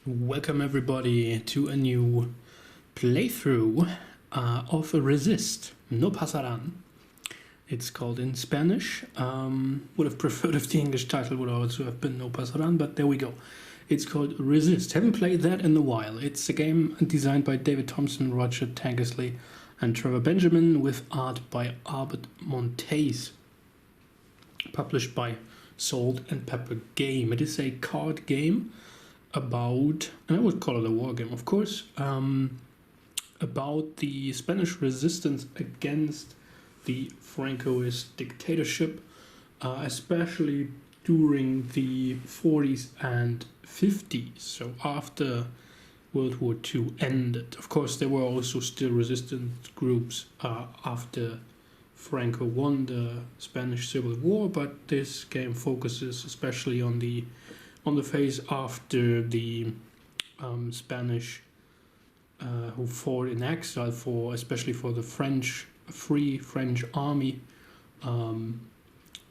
Welcome everybody to a new playthrough of Resist, no Pasarán. It's called in Spanish. Would have preferred if the English title would also have been no Pasarán, but there we go. It's called Resist. Haven't played that in a while. It's a game designed by David Thompson, Roger Tankersley and Trevor Benjamin with art by Albert Montes. Published by Salt and Pepper Game. It is a card game about, and I would call it a war game, of course, about the Spanish resistance against the Francoist dictatorship, especially during the 40s and 50s, so after World War II ended. Of course, there were also still resistance groups after Franco won the Spanish Civil War, but this game focuses especially on the phase after the Spanish who fought in exile especially for the Free French army,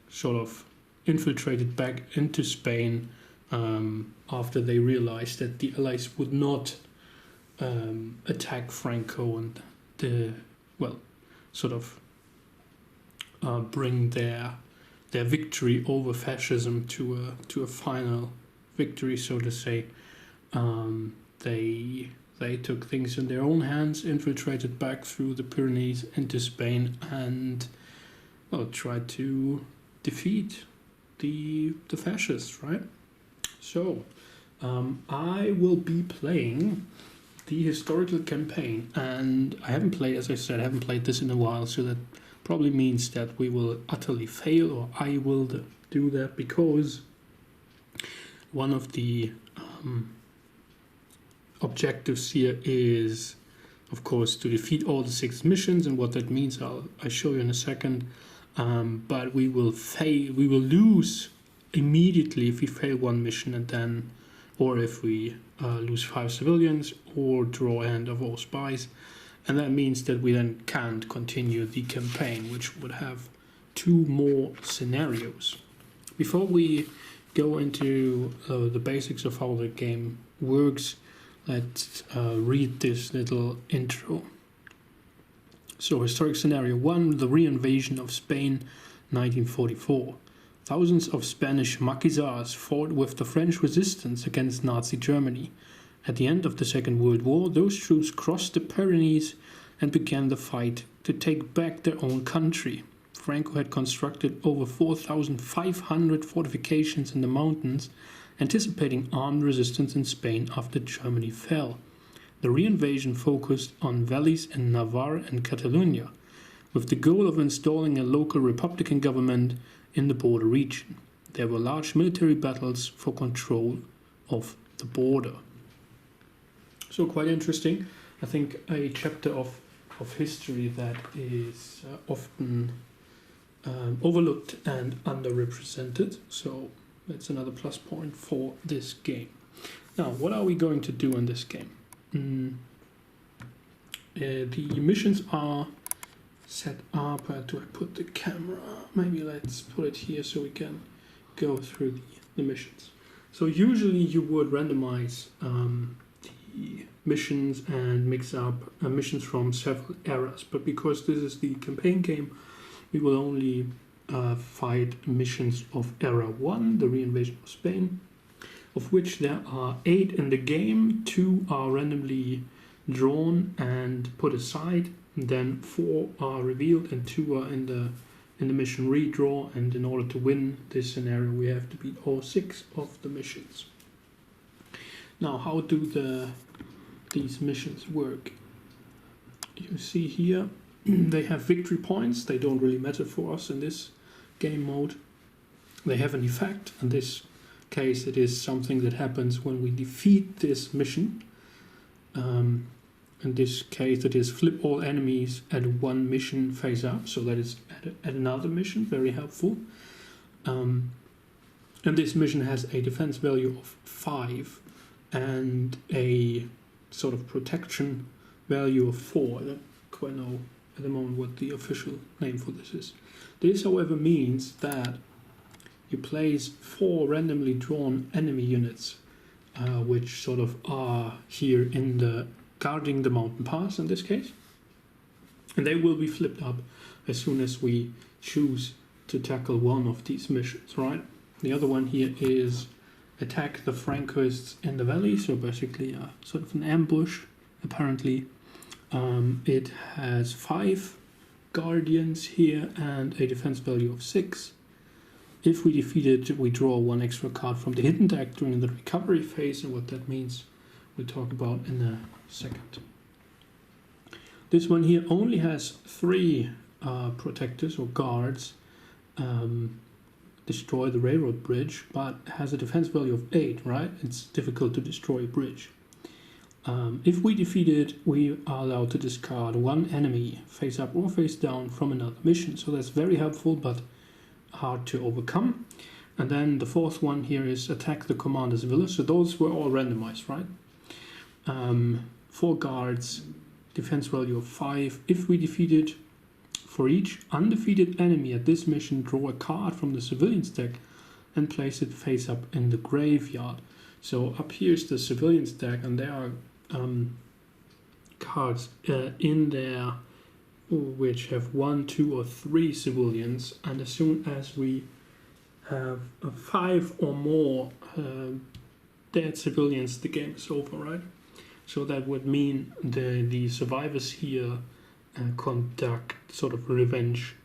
sort of infiltrated back into Spain after they realized that the Allies would not attack Franco and bring their victory over fascism to a final victory, so to say. They took things in their own hands, infiltrated back through the Pyrenees into Spain, and tried to defeat the fascists, right? So I will be playing the historical campaign, and I haven't played, as I said, I haven't played this in a while, so that probably means that we will utterly fail, or I will do that, because one of the objectives here is, of course, to defeat all the 6 missions, and what that means I'll show you in a second. But we will lose immediately if we fail one mission, and then, or if we lose 5 civilians or draw a hand of all spies, and that means that we then can't continue the campaign, which would have 2 more scenarios. Before we go into the basics of how the game works, let's read this little intro. So, historic scenario 1, the re-invasion of Spain, 1944. Thousands of Spanish Maquisards fought with the French resistance against Nazi Germany. At the end of the Second World War, those troops crossed the Pyrenees and began the fight to take back their own country. Franco had constructed over 4,500 fortifications in the mountains, anticipating armed resistance in Spain after Germany fell. The reinvasion focused on valleys in Navarre and Catalonia, with the goal of installing a local republican government in the border region. There were large military battles for control of the border. So quite interesting. I think a chapter of history that is often overlooked and underrepresented. So that's another plus point for this game. Now, what are we going to do in this game? The missions are set up. Do I put the camera? Maybe let's put it here so we can go through the missions. So usually you would randomize the missions and mix up missions from several eras, but because this is the campaign game, we will only fight missions of era 1, the reinvasion of Spain, of which there are 8 in the game. 2 are randomly drawn and put aside, and then 4 are revealed and 2 are in the mission redraw, and in order to win this scenario we have to beat all 6 of the missions. Now, how do these missions work? You see here they have victory points. They don't really matter for us in this game mode. They have an effect. In this case, it is something that happens when we defeat this mission. In this case, it is flip all enemies at 1 mission face up. So that is at another mission, very helpful. And this mission has a defense value of 5 and a sort of protection value of 4. I don't quite know at the moment what the official name for this is. This, however, means that you place 4 randomly drawn enemy units which sort of are here in the guarding the mountain pass in this case. And they will be flipped up as soon as we choose to tackle one of these missions, right? The other one here is attack the Francoists in the valley, so basically sort of an ambush, apparently. It has 5 guardians here and a defense value of 6. If we defeat it, we draw 1 extra card from the hidden deck during the recovery phase, and what that means we'll talk about in a second. This one here only has 3 protectors or guards. Destroy the railroad bridge, but has a defense value of 8, right? It's difficult to destroy a bridge. If we defeat it, we are allowed to discard 1 enemy, face up or face down, from another mission. So that's very helpful, but hard to overcome. And then the 4th one here is attack the commander's villa. So those were all randomized, right? 4 guards, defense value of 5. If we defeat it, for each undefeated enemy at this mission, draw a card from the civilians deck and place it face up in the graveyard. So up here is the civilians deck, and there are cards in there which have 1, 2, or 3 civilians, and as soon as we have 5 or more dead civilians, the game is over, right? So that would mean the survivors here conduct sort of revenge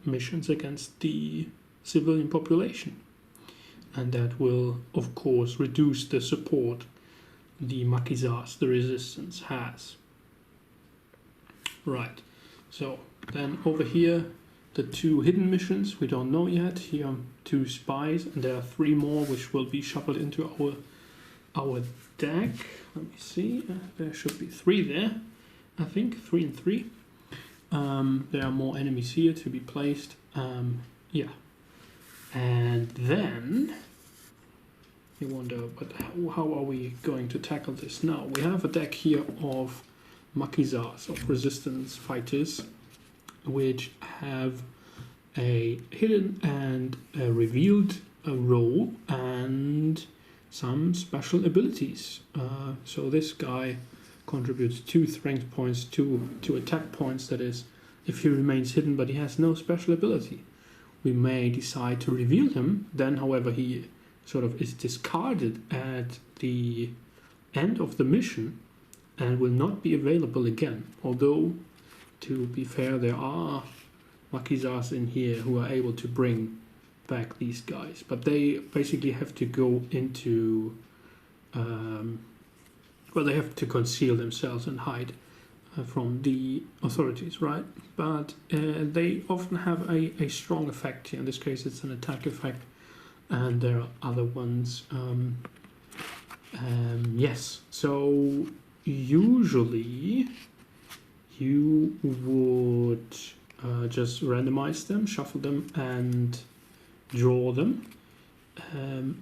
missions against the civilian population, and that will of course reduce the support the Maquisards, the Resistance, has. Right, so then over here the 2 hidden missions we don't know yet. Here 2 spies, and there are 3 more which will be shuffled into our deck. Let me see, there should be 3 there, I think, 3 and 3. There are more enemies here to be placed. Yeah, and then you wonder, but how are we going to tackle this now? We have a deck here of Maquisards, of resistance fighters, which have a hidden and a revealed role and some special abilities. So this guy contributes 2 strength points, 2 attack points, that is, if he remains hidden but he has no special ability. We may decide to reveal him, then however he sort of is discarded at the end of the mission and will not be available again. Although, to be fair, there are Maquisards in here who are able to bring back these guys, but they basically have to go into well, they have to conceal themselves and hide from the authorities, right? But they often have a strong effect here. In this case, it's an attack effect, and there are other ones. Yes, so usually you would just randomize them, shuffle them, and draw them.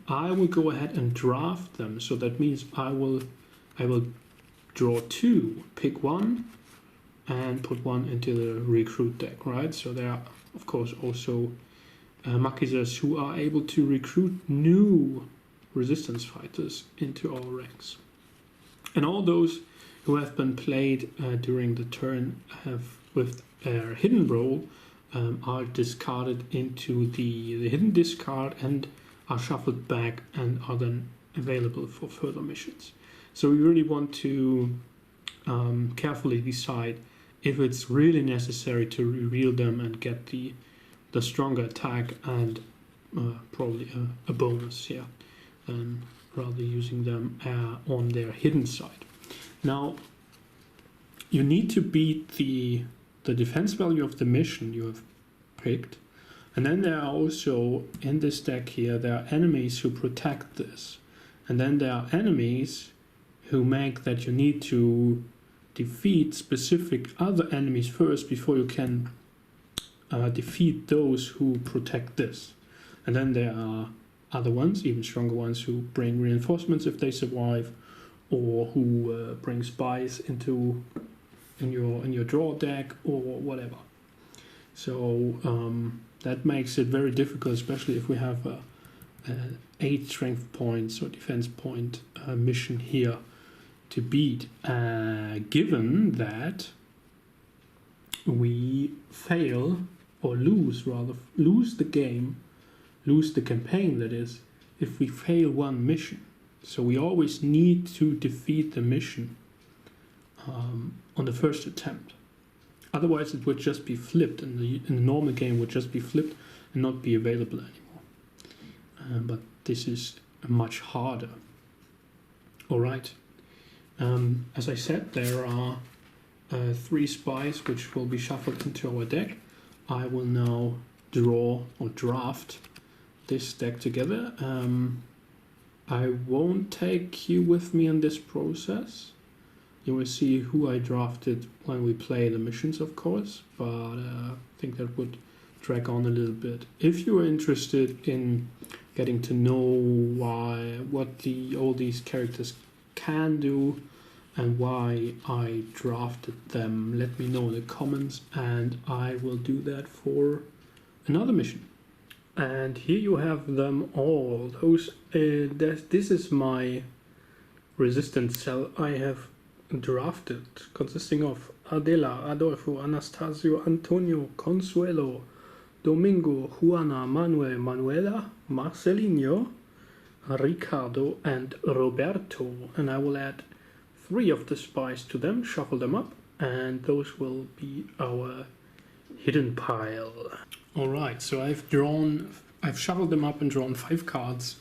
I will go ahead and draft them, so that means I will draw 2, pick 1, and put 1 into the recruit deck, right? So there are, of course, also Maquisards who are able to recruit new resistance fighters into our ranks. And all those who have been played during the turn with their hidden role are discarded into the hidden discard and are shuffled back and are then available for further missions. So we really want to carefully decide if it's really necessary to reveal them and get the stronger attack and probably a bonus here, rather using them on their hidden side. Now, you need to beat the defense value of the mission you have picked, and then there are also, in this deck here, there are enemies who protect this, and then there are enemies who make that you need to defeat specific other enemies first before you can defeat those who protect this. And then there are other ones, even stronger ones, who bring reinforcements if they survive, or who bring spies in your draw deck or whatever. So that makes it very difficult, especially if we have 8 strength points or defense point mission here to beat, given that we fail or lose the game, lose the campaign, that is, if we fail one mission. So we always need to defeat the mission on the first attempt. Otherwise it would just be flipped, and in the normal game would just be flipped and not be available anymore. But this is much harder. Alright, as I said, there are 3 spies which will be shuffled into our deck. I will now draw or draft this deck together. I won't take you with me in this process. You will see who I drafted when we play the missions, of course, but I think that would drag on a little bit. If you are interested in getting to know what all these characters can do and why I drafted them, let me know in the comments, and I will do that for another mission. And here you have them all. This is my resistance cell I have drafted, consisting of Adela, Adolfo, Anastasio, Antonio, Consuelo, Domingo, Juana, Manuel, Manuela, Marcelino, Ricardo, and Roberto. And I will add 3 of the spies to them, shuffle them up, and those will be our hidden pile. Alright, so I've shuffled them up and drawn 5 cards.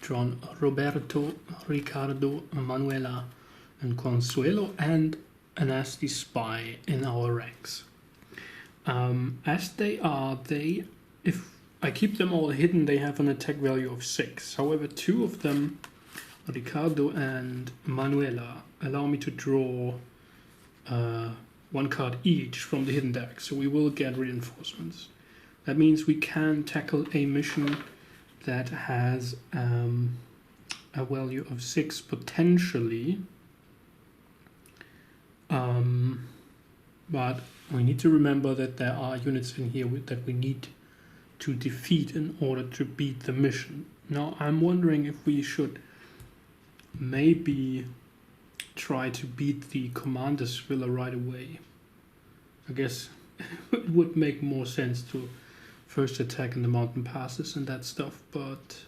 Drawn Roberto, Ricardo, Manuela, and Consuelo, and a nasty spy in our ranks. As they are, if I keep them all hidden, they have an attack value of 6. However, 2 of them, Ricardo and Manuela, allow me to draw 1 card each from the hidden deck, so we will get reinforcements. That means we can tackle a mission that has a value of 6 potentially, but we need to remember that there are units in here that we need to defeat in order to beat the mission. Now I'm wondering if we should maybe try to beat the commander's villa right away. I guess it would make more sense to first attack in the mountain passes and that stuff, but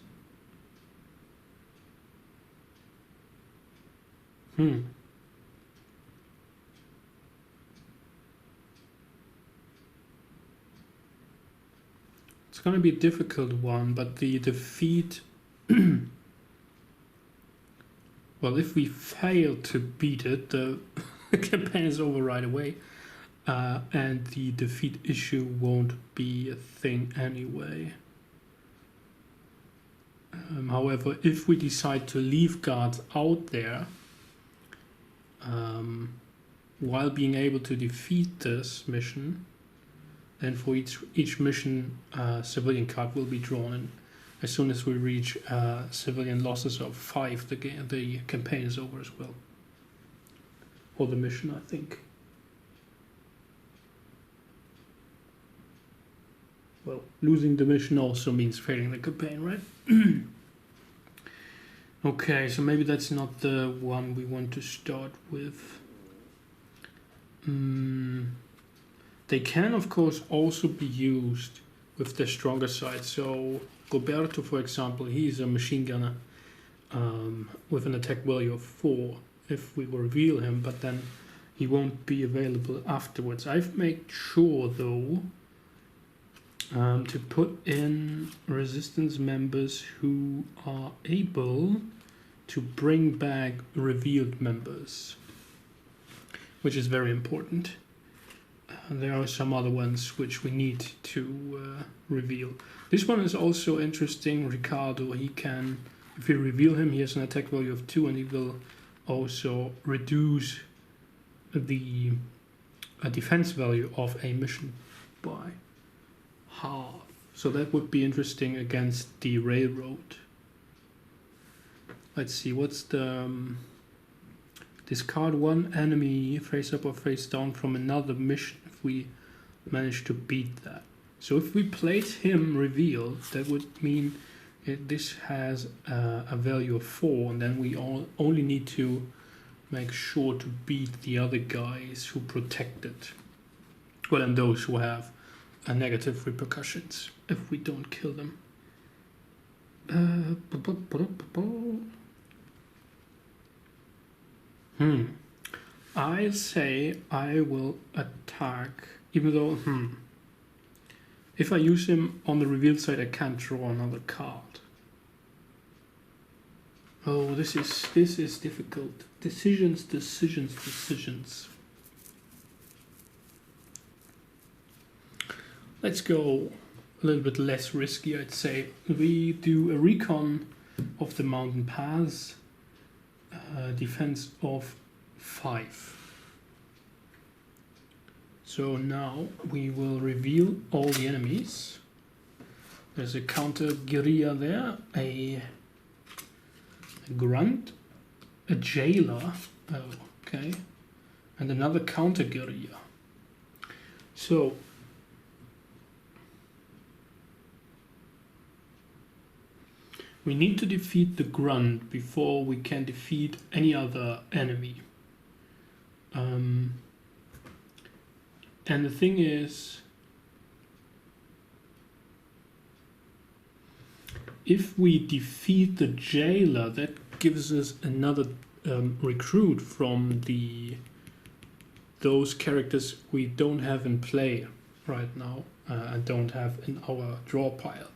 it's going to be a difficult one, but the defeat well, if we fail to beat it, the campaign is over right away, and the defeat issue won't be a thing anyway. However, if we decide to leave guards out there while being able to defeat this mission, then for each mission civilian card will be drawn, and as soon as we reach civilian losses of 5, the campaign is over as well. Or the mission, I think. Well, losing the mission also means failing the campaign, right? Okay, so maybe that's not the one we want to start with. They can, of course, also be used with the stronger side. So Roberto, for example, he's a machine gunner with an attack value of 4 if we reveal him, but then he won't be available afterwards. I've made sure, though, to put in resistance members who are able to bring back revealed members, which is very important. There are some other ones which we need to reveal. This one is also interesting. Ricardo, he can, if you reveal him, he has an attack value of 2, and he will also reduce the defense value of a mission by half. So that would be interesting against the railroad. Let's see, what's the discard 1 enemy face up or face down from another mission if we manage to beat that. So if we played him revealed, that would mean This has a value of 4, and then we only need to make sure to beat the other guys who protect it. Well, and those who have negative repercussions if we don't kill them. I say I will attack, even though, if I use him on the revealed side, I can't draw another card. Oh, this is difficult. Decisions. Let's go a little bit less risky, I'd say. We do a recon of the mountain paths, defense of 5. So now we will reveal all the enemies. There's a counter guerilla there, a grunt, a jailer, oh, okay, and another counter guerilla. So we need to defeat the grunt before we can defeat any other enemy. And the thing is, if we defeat the jailer, that gives us another recruit from those characters we don't have in play right now and don't have in our draw pile.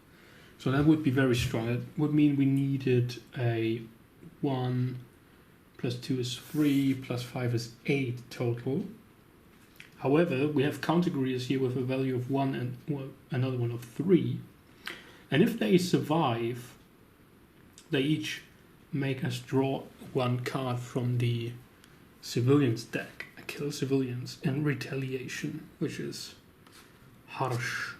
So that would be very strong. It would mean we needed a 1 plus 2 is 3 plus 5 is 8 total. However, we have counter guerrillas here with a value of 1 and another one of 3. And if they survive, they each make us draw 1 card from the civilians deck. Kill civilians in retaliation, which is harsh.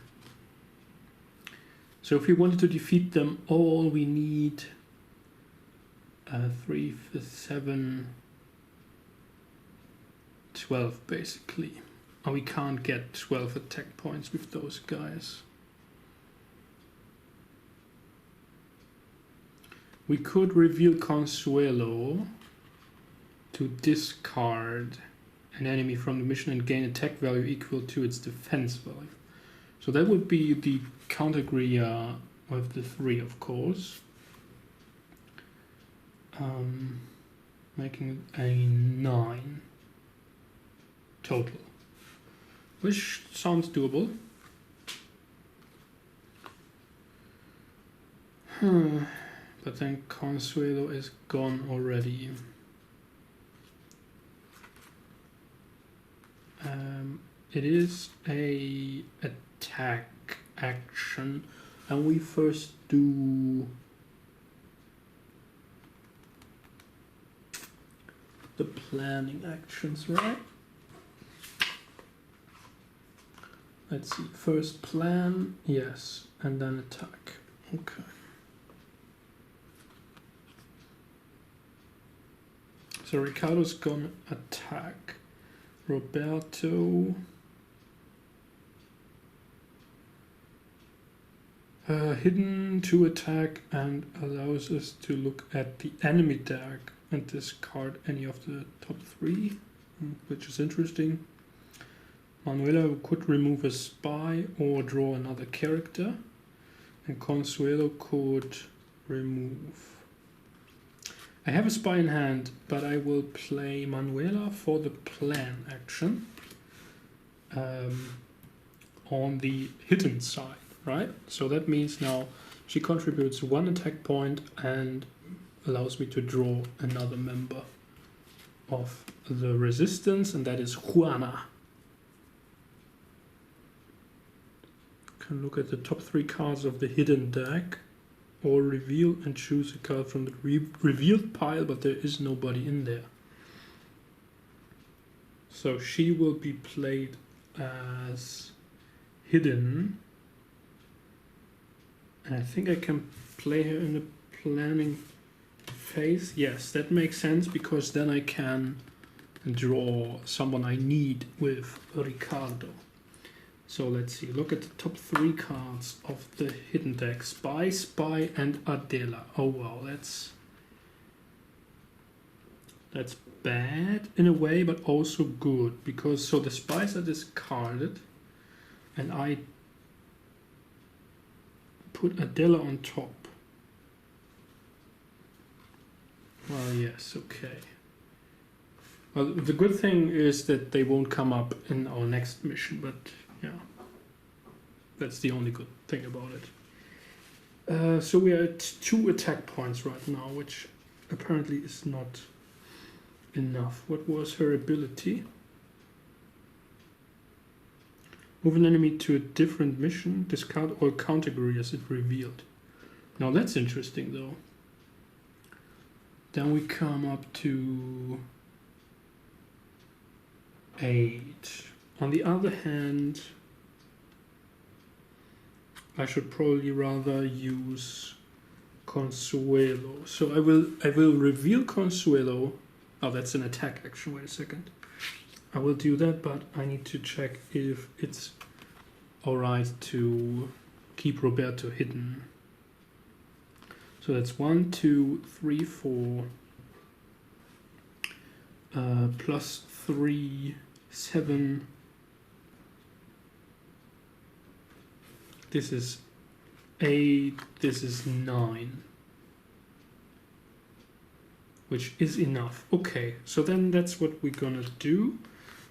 So if we wanted to defeat them all, we need 3 for 7, 12 basically. And we can't get 12 attack points with those guys. We could reveal Consuelo to discard an enemy from the mission and gain attack value equal to its defense value. So that would be the counter guerilla with the 3, of course. Making it a 9 total, which sounds doable. But then Consuelo is gone already. It is a attack action, and we first do the planning actions, right? Let's see, first plan, yes, and then attack. Okay. So Ricardo's gonna attack. Roberto. Hidden to attack and allows us to look at the enemy deck and discard any of the top 3, which is interesting. Manuela could remove a spy or draw another character, and Consuelo could remove. I have a spy in hand, but I will play Manuela for the plan action on the hidden side, right? So that means now she contributes 1 attack point and allows me to draw another member of the Resistance, and that is Juana. Can look at the top 3 cards of the hidden deck, or reveal and choose a card from the revealed pile, but there is nobody in there. So she will be played as hidden, and I think I can play her in the planning phase. Yes, that makes sense, because then I can draw someone I need with Ricardo. So let's see, look at the top 3 cards of the hidden deck. Spy, Spy, and Adela. Oh wow, that's bad in a way, but also good, because so the spies are discarded, and I put Adela on top. Well, yes, okay. Well, the good thing is that they won't come up in our next mission, but yeah, that's the only good thing about it. So we are at 2 attack points right now, which apparently is not enough. What was her ability? Move an enemy to a different mission, discard all counter guerrillas it revealed. Now that's interesting though. Then we come up to 8. On the other hand, I should probably rather use Consuelo. So I will reveal Consuelo. Oh, that's an attack action. Wait a second. I will do that, but I need to check if it's alright to keep Roberto hidden. So that's 1, 2, 3, 4, plus 3, 7. This is 8, this is 9. Which is enough. Okay, so then that's what we're gonna do.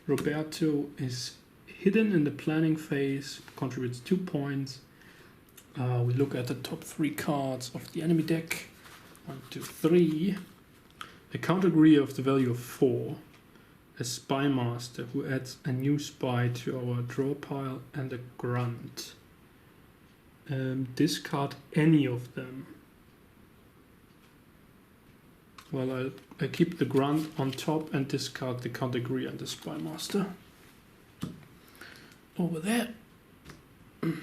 Roberto is hidden in the planning phase, contributes 2 points. We look at the top 3 cards of the enemy deck. 1, 2, 3. A counter guerrilla of the value of 4. A spy master who adds a new spy to our draw pile, and a grunt. Discard any of them. Well, I keep the grunt on top and discard the counter guerrilla and the spy master. Over there. Okay.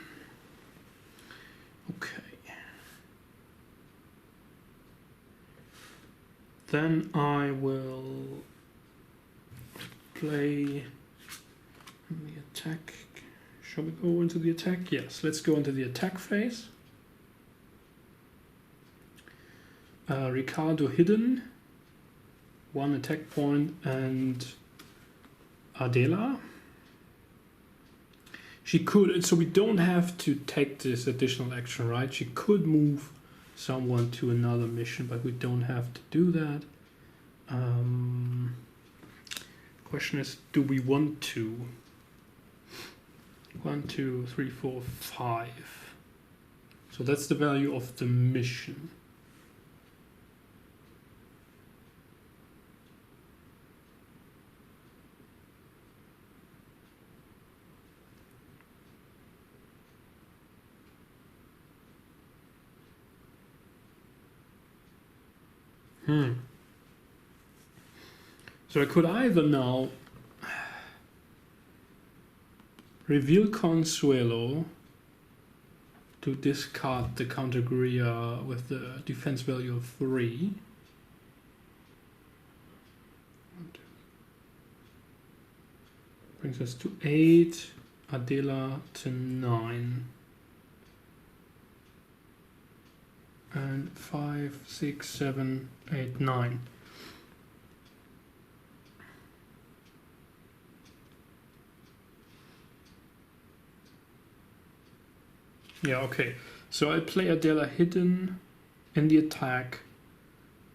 Then I will play the attack. Shall we go into the attack? Yes, let's go into the attack phase. Ricardo hidden, 1 attack point, and Adela. She could, so we don't have to take this additional action, right? She could move someone to another mission, but we don't have to do that. Question is, do we want to? 1, 2, 3, 4, 5. So that's the value of the mission. So I could either now reveal Consuelo to discard the counter guerrilla with the defense value of 3. Brings us to 8, Adela to 9. And 5, 6, 7, 8, 9. Yeah, okay. So I play Adela hidden in the attack,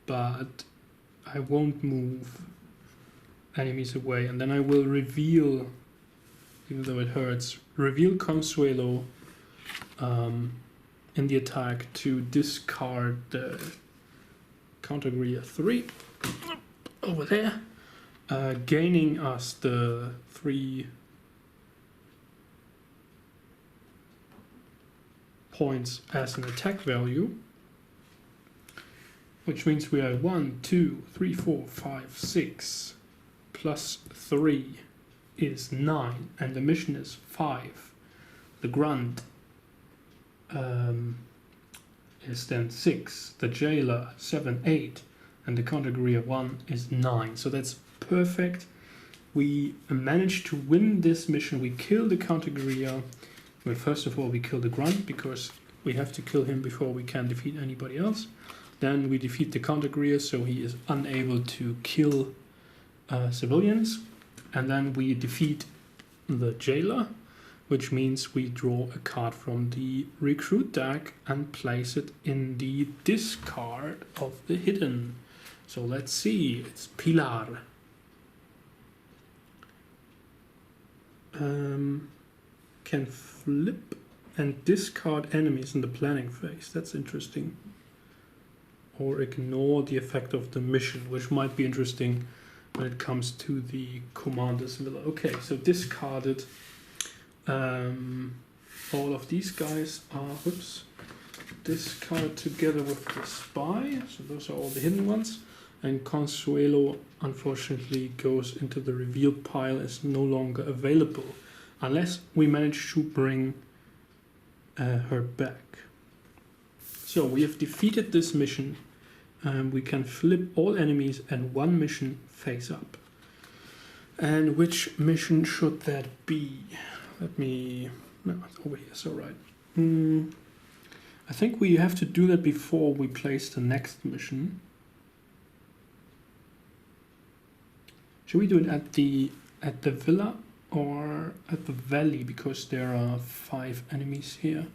but I won't move enemies away. And then I will reveal, even though it hurts, reveal Consuelo in the attack to discard the counter guerrilla 3 over there, gaining us the 3 points as an attack value, which means we are 1, 2, 3, 4, 5, 6 plus 3 is 9, and the mission is 5. The grunt is then 6, the jailer 7, 8, and the counter guerrilla 1 is 9. So that's perfect. we managed to win this mission. We kill the counter-guerilla. Well, first of all, we kill the grunt because we have to kill him before we can defeat anybody else. Then we defeat the counter-guerilla, so he is unable to kill civilians. And then we defeat the jailer, which means we draw a card from the recruit deck and place it in the discard of the hidden. So let's see, it's Pilar. Can flip and discard enemies in the planning phase. That's interesting. Or ignore the effect of the mission, which might be interesting when it comes to the commander's villa. Okay, so discarded. All of these guys are, discarded together with the spy. So those are all the hidden ones. And Consuelo, unfortunately, goes into the reveal pile, is no longer available. Unless we manage to bring her back. So we have defeated this mission. We can flip all enemies and one mission face up. And which mission should that be? No, it's over here, so right. I think we have to do that before we place the next mission. Should we do it at the villa or at the valley? Because there are 5 enemies here.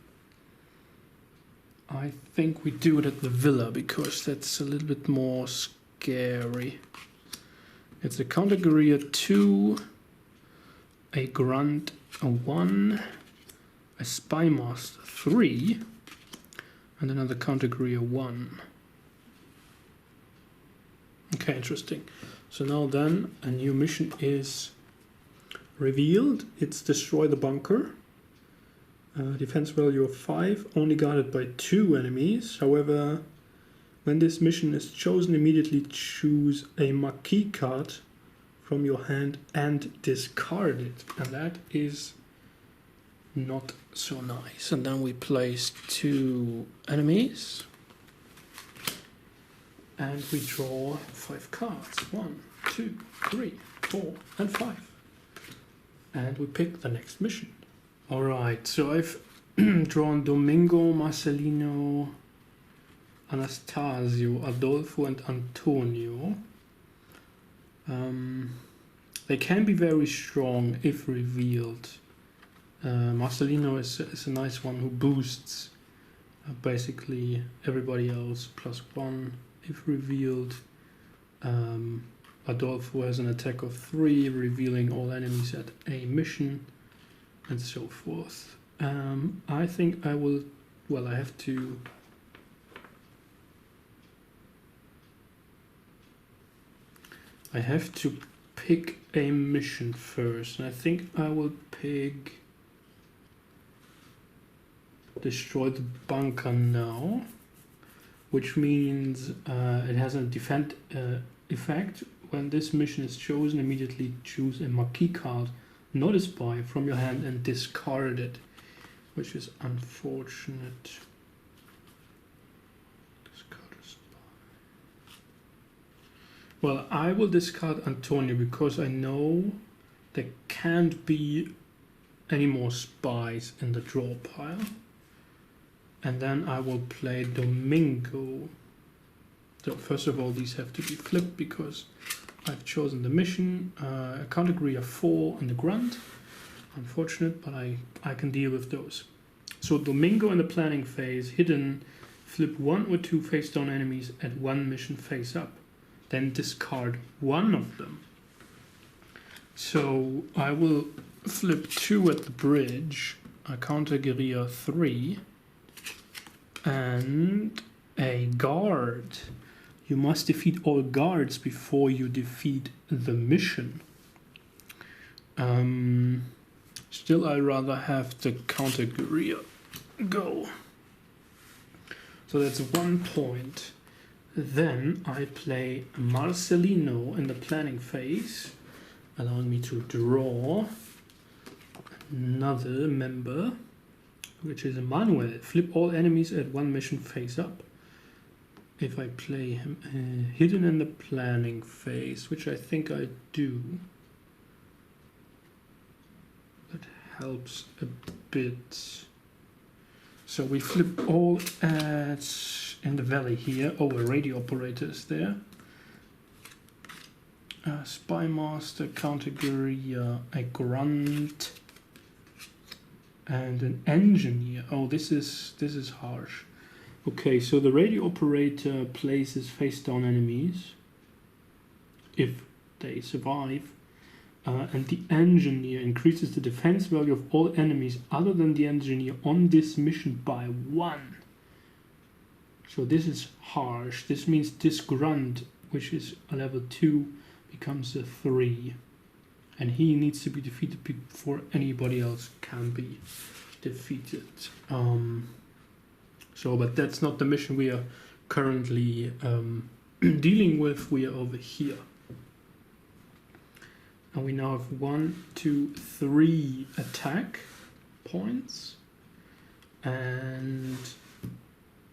I think we do it at the villa because that's a little bit more scary. It's a counter-guerilla 2, a grunt a 1, a spy master 3, and another counter-guerilla 1. Okay, interesting. So now then a new mission is revealed. It's destroy the bunker. Defense value of 5, only guarded by 2 enemies. However, when this mission is chosen, immediately choose a marquee card from your hand and discard it. And that is not so nice. And then we place 2 enemies. And we draw 5 cards. 1, 2, 3, 4, and 5. And we pick the next mission. Alright, so I've drawn Domingo, Marcelino, Anastasio, Adolfo, and Antonio. They can be very strong if revealed. Marcelino is a nice one who boosts basically everybody else +1 if revealed. Adolfo has an attack of 3, revealing all enemies at a mission, and so forth. I think I will, well, I have to pick a mission first, and I think I will pick destroy the bunker now, which means it has a defend effect. When this mission is chosen, immediately choose a marquee card, not a spy, from your hand and discard it, which is unfortunate. Discard a spy. Well, I will discard Antonio because I know there can't be any more spies in the draw pile. And then I will play Domingo. So first of all, these have to be flipped because I've chosen the mission. A counter-guerilla 4 and the grunt. Unfortunate, but I can deal with those. So Domingo in the planning phase, hidden, flip 1 or 2 face down enemies at 1 mission face up. Then discard 1 of them. So I will flip 2 at the bridge, a counter-guerilla 3, and a guard. You must defeat all guards before you defeat the mission. Still, I'd rather have the counter-guerilla go. So that's 1 point. Then I play Marcelino in the planning phase, allowing me to draw another member, which is Emmanuel. Flip all enemies at 1 mission face up. If I play him hidden in the planning phase, which I think I do, helps a bit. So we flip all ads in the valley here. Oh, a radio operator is there. A spy master, counter guerilla, a grunt, and an engineer. Oh, this is harsh. Okay, so the radio operator places face down enemies if they survive. And the engineer increases the defense value of all enemies other than the engineer on this mission by 1. So this is harsh. This means this grunt, which is a level 2, becomes a 3. And he needs to be defeated before anybody else can be defeated. But that's not the mission we are currently dealing with. We are over here. And we now have 1, 2, 3 attack points. And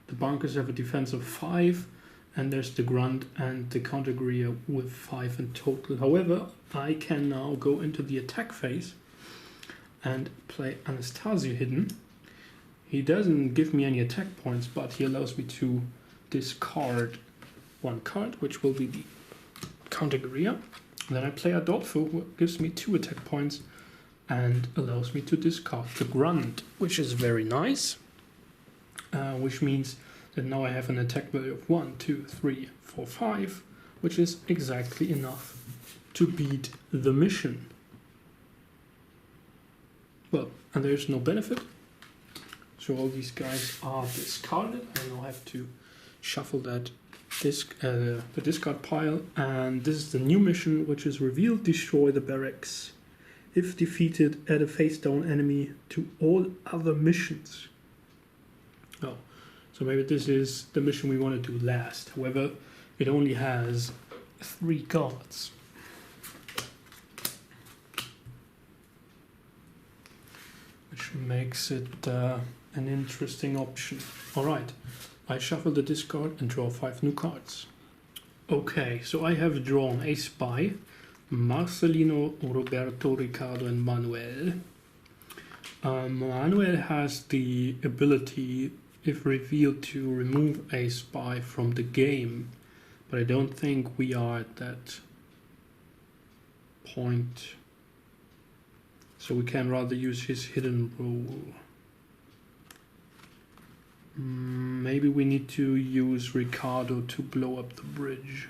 the bunkers have a defense of 5. And there's the grunt and the counter guerilla with 5 in total. However, I can now go into the attack phase and play Anastasia hidden. He doesn't give me any attack points, but he allows me to discard 1 card, which will be the counter guerilla. Then I play Adolfo, who gives me 2 attack points and allows me to discard the grunt, which is very nice. Which means that now I have an attack value of 1, 2, 3, 4, 5, which is exactly enough to beat the mission. Well, and there's no benefit. So all these guys are discarded. I now have to shuffle that the discard pile, and this is the new mission, which is revealed: destroy the barracks. If defeated, add a face down enemy to all other missions. Oh, so maybe this is the mission we want to do last. However, it only has 3 cards. Which makes it an interesting option. Alright, I shuffle the discard and draw 5 new cards. Okay, so I have drawn a spy, Marcelino, Roberto, Ricardo and Manuel. Manuel has the ability, if revealed, to remove a spy from the game, but I don't think we are at that point. So we can rather use his hidden role. Maybe we need to use Ricardo to blow up the bridge.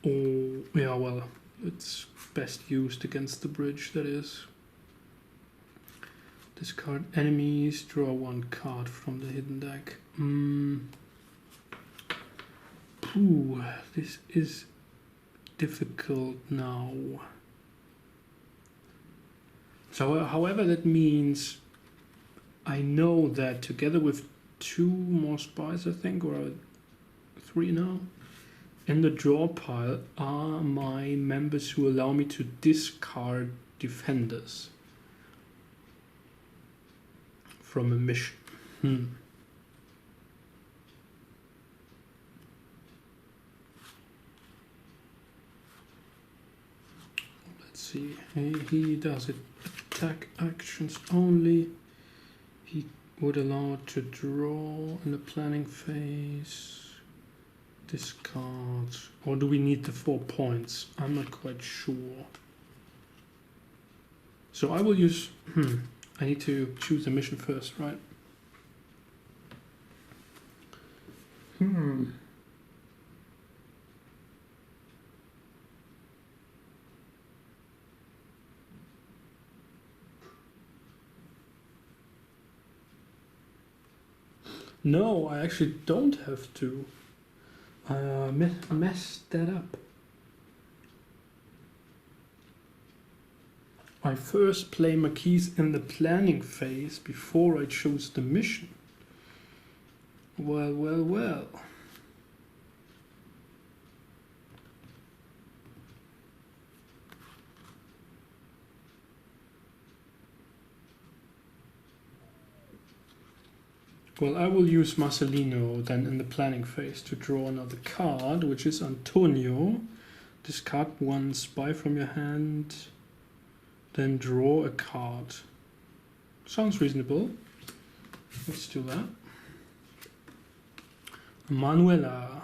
Oh, yeah, well, it's best used against the bridge, that is. Discard enemies, draw 1 card from the hidden deck. Ooh, this is difficult now. So, however, that means I know that together with 2 more spies, I think, or 3 now, in the draw pile are my members who allow me to discard defenders from a mission. Let's see. He does it. Attack actions only. He would allow to draw in the planning phase. Discard. Or do we need the 4 points? I'm not quite sure. So I will use... I need to choose a mission first, right? No, I actually don't have to. Messed that up. I first play Maquis in the planning phase before I choose the mission. Well, well, well. Well, I will use Marcelino then in the planning phase to draw another card, which is Antonio. Discard 1 spy from your hand. then draw a card. Sounds reasonable. Let's do that. Manuela.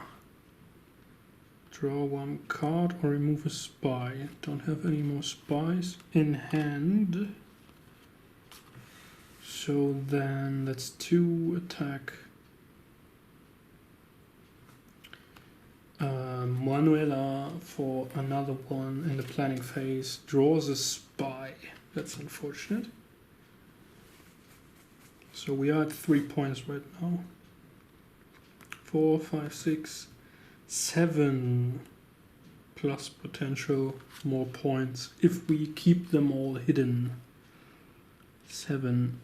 Draw one card or remove a spy. Don't have any more spies in hand. So then that's 2 attack. Manuela for another one in the planning phase draws a spy. That's unfortunate. So we are at 3 points right now. 4, 5, 6, 7 plus potential more points if we keep them all hidden. 7.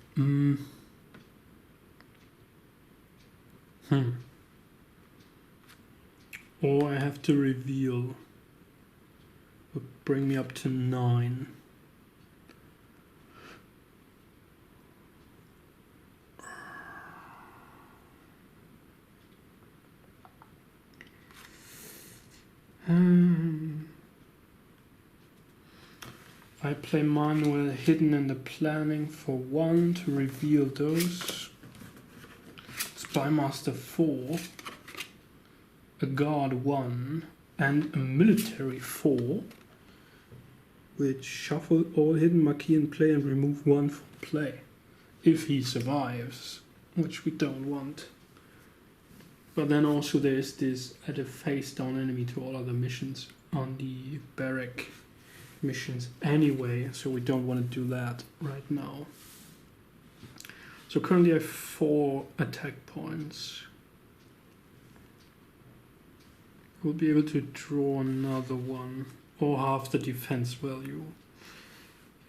Or I have to reveal. Would bring me up to 9. I play Manuel hidden in the planning for 1 to reveal those. Spymaster 4, a guard 1, and a military 4, which shuffle all hidden Marquis in play and remove 1 from play. If he survives, which we don't want. But then also there's this add a face down enemy to all other missions on the barrack missions anyway, so we don't want to do that right now. So currently I have 4 attack points. We'll be able to draw another one, or half the defense value.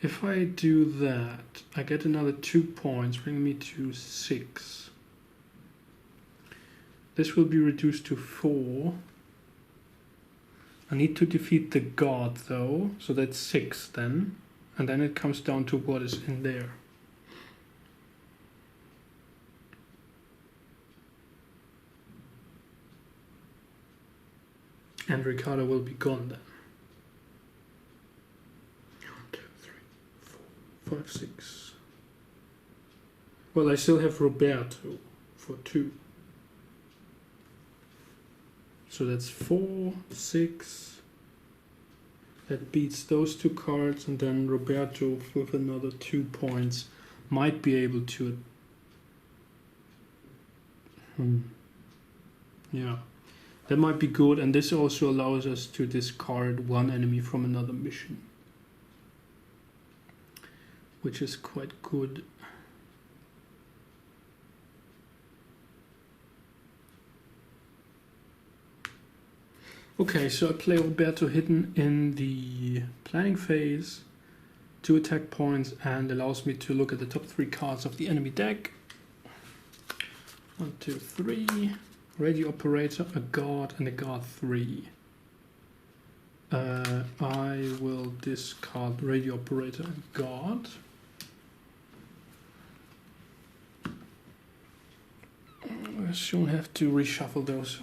If I do that, I get another 2 points, bring me to 6. This will be reduced to 4. I need to defeat the god though, so that's 6 then. And then it comes down to what is in there. And Ricardo will be gone then. 1, 2, 3, 4, 5, 6. Well, I still have Roberto for 2. So that's 4, 6. That beats those 2 cards, and then Roberto with another 2 points might be able to. Yeah, that might be good, and this also allows us to discard 1 enemy from another mission, which is quite good. Okay, so I play Roberto hidden in the planning phase, 2 attack points, and allows me to look at the top 3 cards of the enemy deck. 1, 2, 3. Radio operator, a guard, and a guard 3. I will discard radio operator and guard. I soon have to reshuffle those.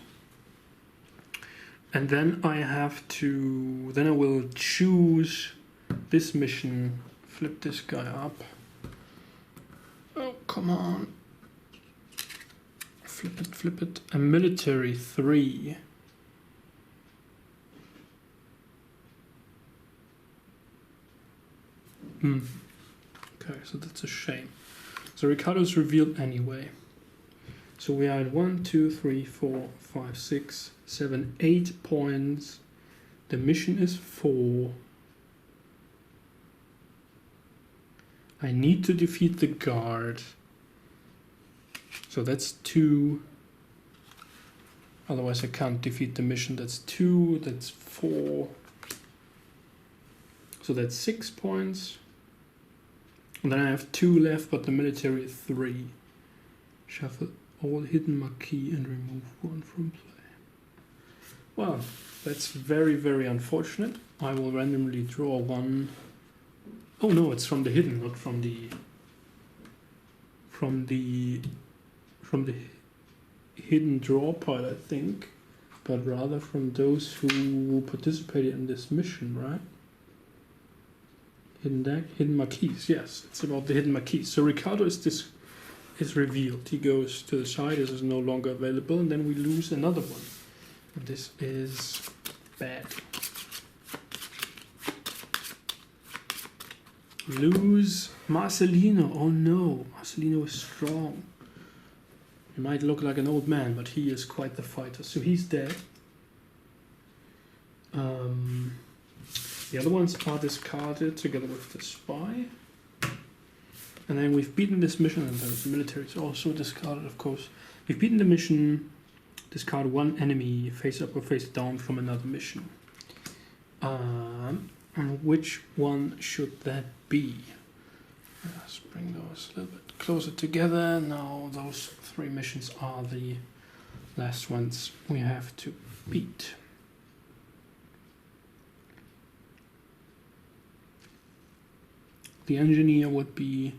And then I have to, then I will choose this mission, flip this guy up. Oh, come on. Flip it. A military 3. Okay, so that's a shame. So Ricardo's revealed anyway. So we are at 1, 2, 3, 4, 5, 6, 7, 8 points. The mission is 4. I need to defeat the guard. So that's 2. Otherwise I can't defeat the mission. That's 2, that's 4. So that's 6 points. And then I have 2 left, but the military is 3. Shuffle all hidden Marquis and remove 1 from play. Well, that's very, very unfortunate. I will randomly draw 1. Oh no, it's from the hidden, not from the hidden draw pile, I think, but rather from those who participated in this mission, right? Hidden deck, hidden marquise. Yes, it's about the hidden marquise. So Ricardo is revealed. He goes to the side. This is no longer available, and then we lose another one. And this is bad. Lose Marcelino. Oh no, Marcelino is strong. He might look like an old man, but he is quite the fighter. So he's dead. The other ones are discarded together with the spy. And then we've beaten this mission, and the military is also discarded, of course. We've beaten the mission, discard one enemy face up or face down from another mission. And which one should that be? Let's bring those a little bit closer together. Now those 3 missions are the last ones we have to beat. The engineer would be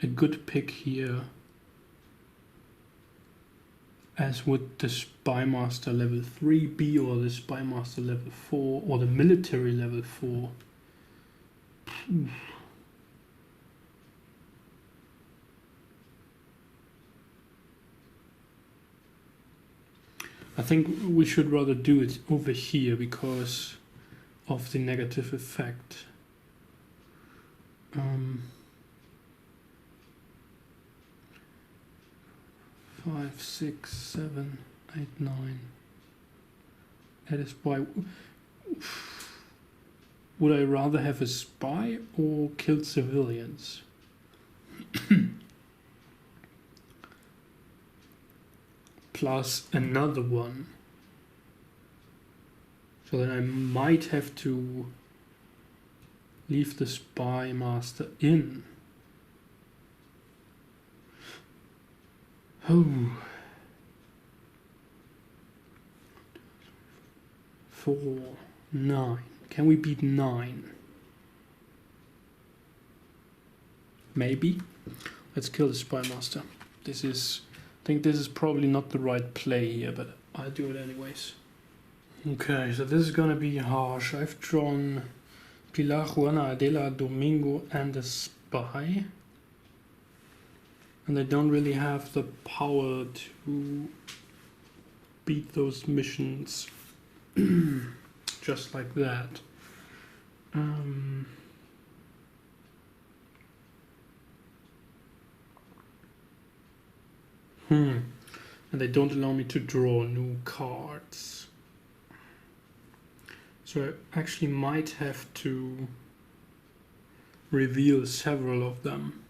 a good pick here, as would the spy master level 3B or the spy master level 4 or the military level 4. I think we should rather do it over here because of the negative effect. 5, 6, 7, 8, 9. That is why. Would I rather have a spy or kill civilians? Plus another one. So then I might have to leave the spy master in. Oh. 4, 9. Can we beat 9? Maybe. Let's kill the spy master. I think this is probably not the right play here, but I'll do it anyways. Okay, so this is gonna be harsh. I've drawn Pilar, Juana, Adela, Domingo, and a spy. And they don't really have the power to beat those missions just like that. And they don't allow me to draw new cards. So I actually might have to reveal several of them.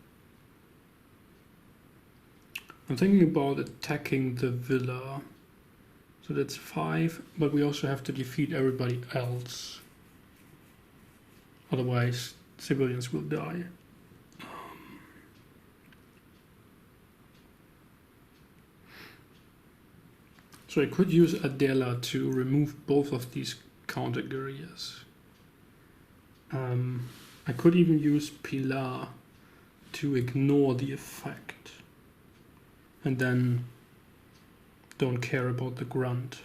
I'm thinking about attacking the villa. So that's 5, but we also have to defeat everybody else. Otherwise, civilians will die. So I could use Adela to remove both of these counter guerrillas. I could even use Pilar to ignore the effect. And then don't care about the grunt.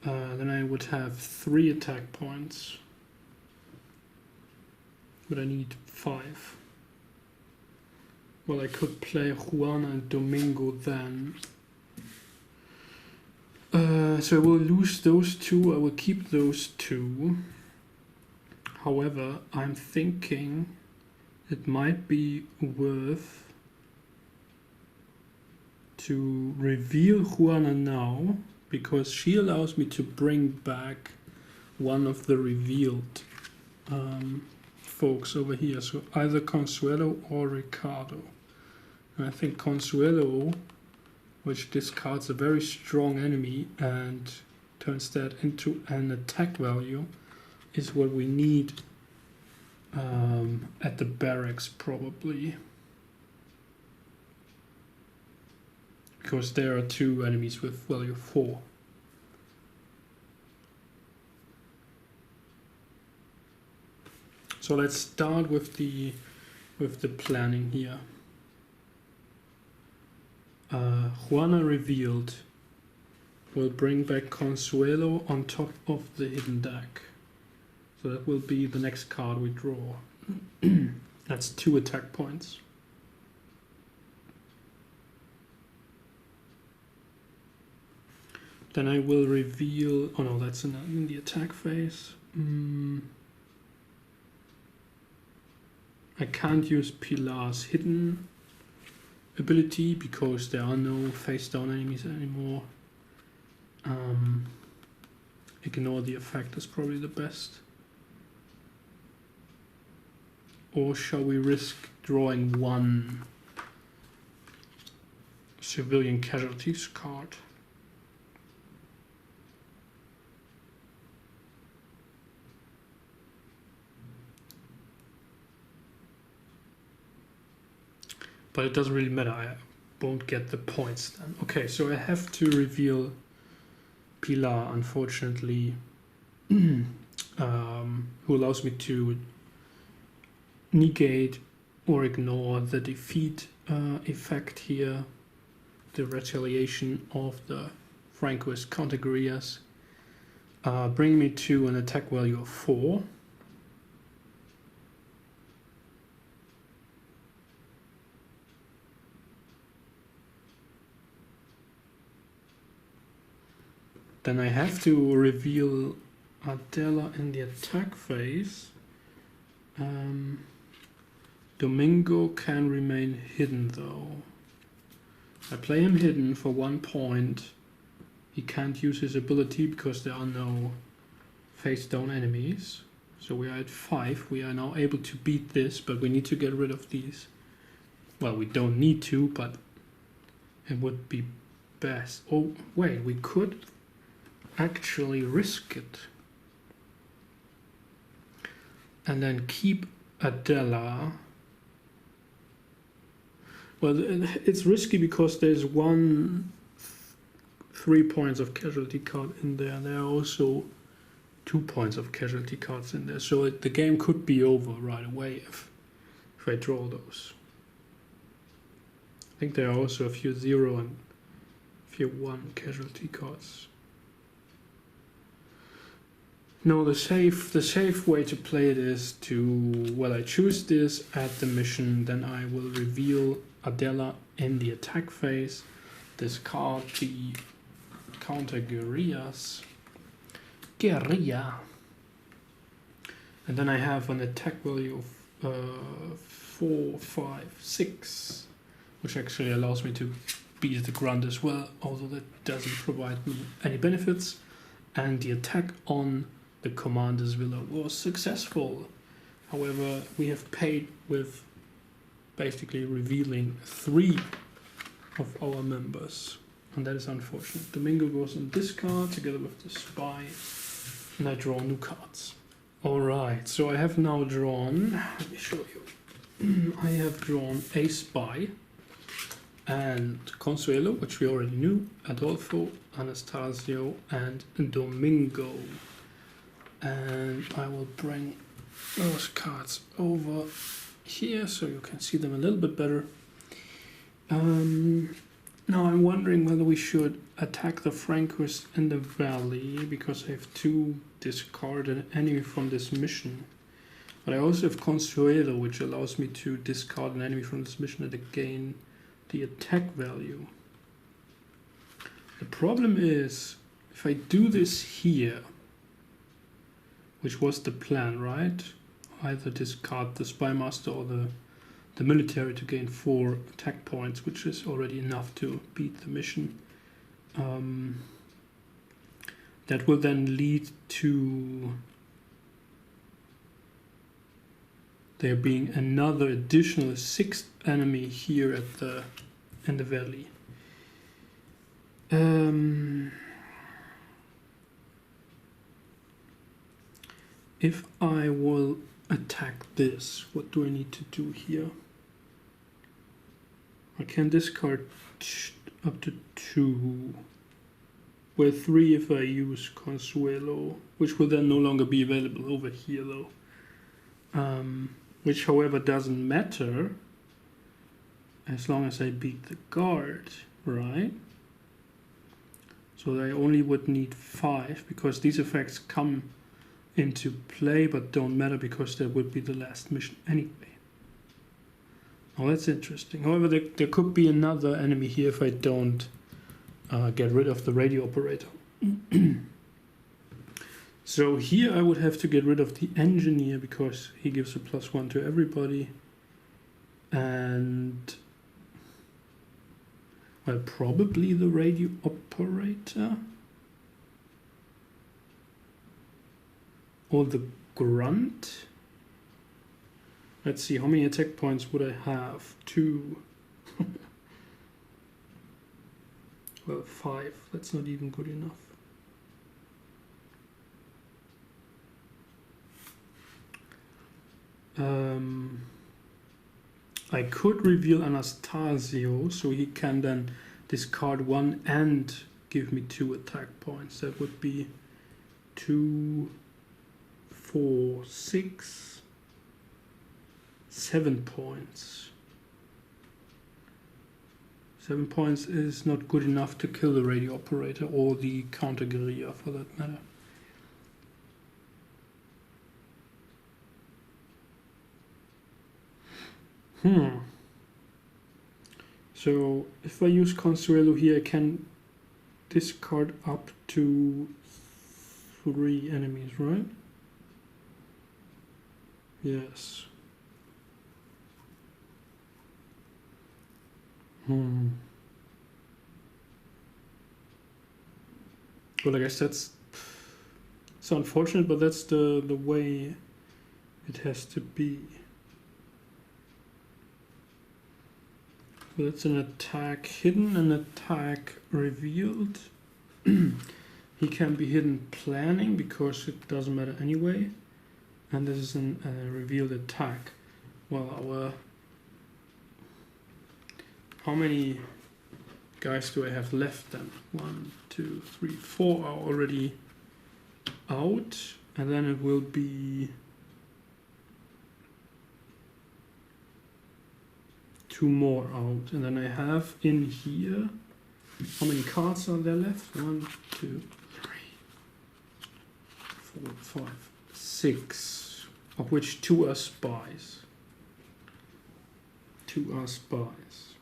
Then I would have 3 attack points. But I need 5. Well, I could play Juana and Domingo then. So I will lose those 2, I will keep those 2. However, I'm thinking it might be worth to reveal Juana now, because she allows me to bring back one of the revealed folks over here. So either Consuelo or Ricardo. And I think Consuelo, which discards a very strong enemy and turns that into an attack value, is what we need at the barracks probably. Because there are 2 enemies with value 4. So let's start with the planning here. Juana revealed will bring back Consuelo on top of the hidden deck. So that will be the next card we draw. That's 2 attack points. Then I will reveal, oh no, that's in the attack phase. I can't use Pilar's hidden ability because there are no face down enemies anymore. Ignore the effect is probably the best. Or shall we risk drawing 1 civilian casualties card? But it doesn't really matter, I won't get the points then. Okay, so I have to reveal Pilar, unfortunately, who allows me to negate or ignore the defeat effect here, the retaliation of the Francoist counter-guerillas, bring me to an attack value of 4. Then I have to reveal Adela in the attack phase. Domingo can remain hidden though. I play him hidden for 1 point. He can't use his ability because there are no face down enemies. So we are at 5. We are now able to beat this, but we need to get rid of these. Well, we don't need to, but it would be best. Oh, wait, we could actually risk it. And then keep Adela. Well, it's risky because there's 3 points of casualty card in there. There are also 2 points of casualty cards in there. So the game could be over right away if I draw those. I think there are also a few 0 and a few 1 casualty cards. No, the safe way to play it is to, well, I choose this at the mission, then I will reveal Adela in the attack phase, discard the counter-guerillas, guerilla, and then I have an attack value of 4, 5, 6, which actually allows me to beat the grunt as well, although that doesn't provide me any benefits, and the attack on the commander's villa was successful. However, we have paid with basically revealing 3 of our members, and that is unfortunate. Domingo goes on discard together with the spy, and I draw new cards. Alright, so I have now drawn, let me show you, I have drawn a spy and Consuelo, which we already knew, Adolfo, Anastasio, and Domingo. And I will bring those cards over here so you can see them a little bit better. Now I'm wondering whether we should attack the Francoist in the valley because I have 2 discarded enemy from this mission. But I also have Consuelo, which allows me to discard an enemy from this mission and gain the attack value. The problem is, if I do this here, which was the plan, right? Either discard the spy master or the military to gain 4 attack points, which is already enough to beat the mission. That will then lead to there being another additional 6th enemy here at in the valley. If I will attack this, what do I need to do here? I can discard up to 2, where 3 if I use Consuelo, which will then no longer be available over here though. Which however doesn't matter as long as I beat the guard, right? So I only would need 5 because these effects come into play, but don't matter because that would be the last mission anyway. Oh, that's interesting. However, there could be another enemy here if I don't get rid of the radio operator. So here I would have to get rid of the engineer because he gives a +1 to everybody. And well, probably the radio operator. Or the grunt. Let's see, how many attack points would I have? 2. Well, 5. That's not even good enough. I could reveal Anastasio, so he can then discard 1 and give me 2 attack points. That would be 2, 4, 6, 7 points. 7 points is not good enough to kill the radio operator or the counter guerilla for that matter. So if I use Consuelo here, I can discard up to 3 enemies, right? Yes. Well, I guess that's unfortunate, but that's the way it has to be. So that's an attack hidden, an attack revealed. He can be hidden planning because it doesn't matter anyway. And this is a revealed attack. Well, how many guys do I have left then? 1, 2, 3, 4 are already out. And then it will be 2 more out. And then I have in here, how many cards are there left? 1, 2, 3, 4, 5, 6, of which 2 are spies. 2 are spies.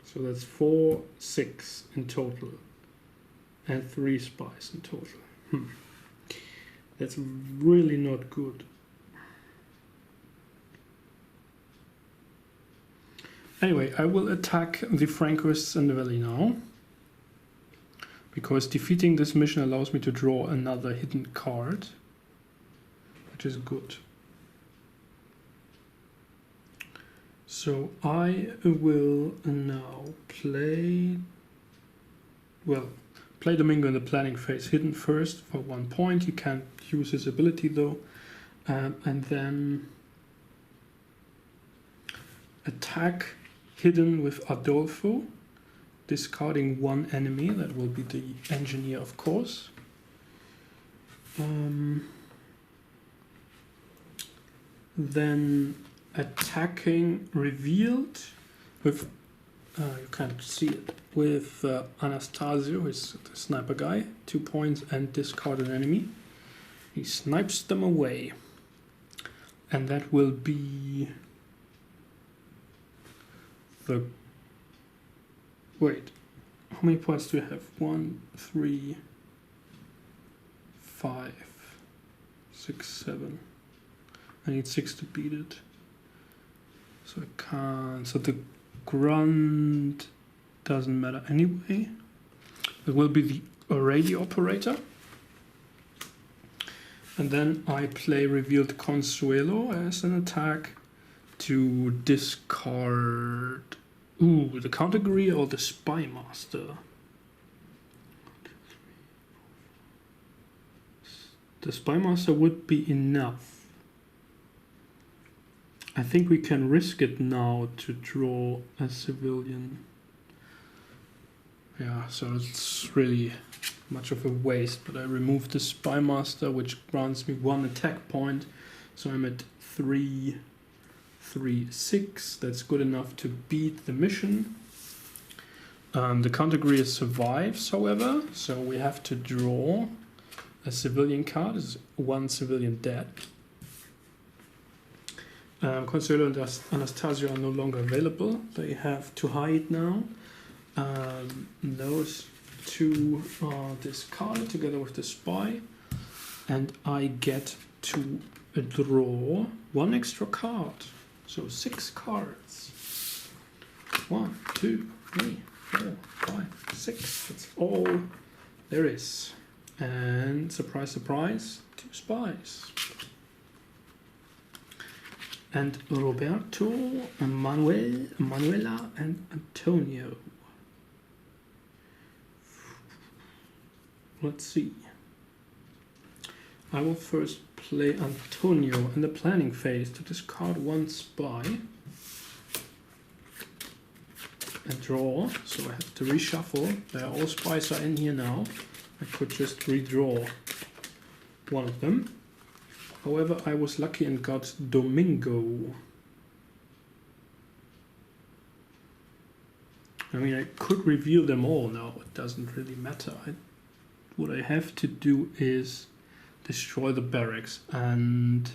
So that's 4, 6 in total. And 3 spies in total. That's really not good. Anyway, I will attack the Francoists in the valley now, because defeating this mission allows me to draw another hidden card, which is good. So I will now play Domingo in the planning phase, hidden first for 1 point. He can't use his ability though, and then attack hidden with Adolfo, discarding 1 enemy. That will be the engineer, of course. Then attacking revealed with you can't see it, with Anastasio, who's the sniper guy, 2 points, and discard an enemy. He snipes them away, and that will be the... Wait, how many points do I have? 1, 3, 5, 6, 7. I need 6 to beat it. So I can't... So the grunt doesn't matter anyway. It will be the radio operator. And then I play revealed Consuelo as an attack to discard the counter guerilla or the spy master. The spy master would be enough. I think we can risk it now to draw a civilian. Yeah, so it's really much of a waste, but I removed the spy master, which grants me 1 attack point, so I'm at 3, 3, 6. That's good enough to beat the mission. The counter guerilla survives, however, so we have to draw a civilian card. Is one civilian dead. Consuelo and Anastasia are no longer available. They have to hide now. Those two are discarded together with the spy. And I get to draw one extra card. So 6 cards. 1, 2, 3, 4, 5, 6. That's all there is. And surprise, surprise, 2 spies. And Roberto, Manuela, and Antonio. Let's see. I will first play Antonio in the planning phase to discard 1 spy and draw. So I have to reshuffle. All spies are in here now. I could just redraw one of them. However, I was lucky and got Domingo. I mean, I could reveal them all now. It doesn't really matter. What I have to do is destroy the barracks and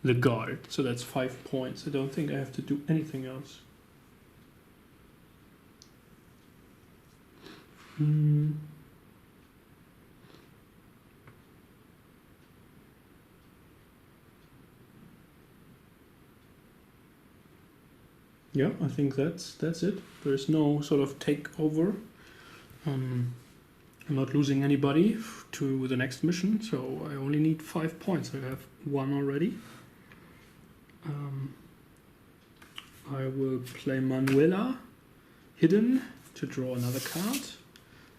the guard. So that's 5 points. I don't think I have to do anything else. Yeah, I think that's it. There's no sort of takeover. I'm not losing anybody to the next mission, so I only need 5 points. I have 1 already. I will play Manuela hidden to draw another card.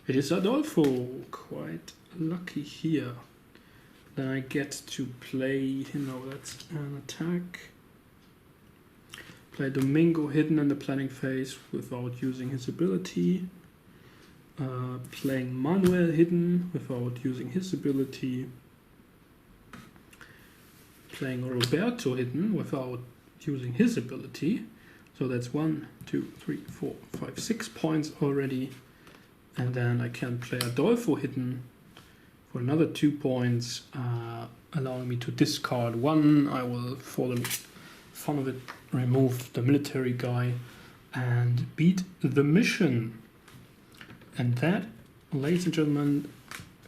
It is Adolfo, quite lucky here. Then I get to play, that's an attack. Play Domingo hidden in the planning phase without using his ability. Playing Manuel hidden without using his ability. Playing Roberto hidden without using his ability. So that's 1, 2, 3, 4, 5, 6 points already. And then I can play Adolfo hidden for another 2 points, allowing me to discard 1. I will, for the fun of it, remove the military guy and beat the mission. And that, ladies and gentlemen,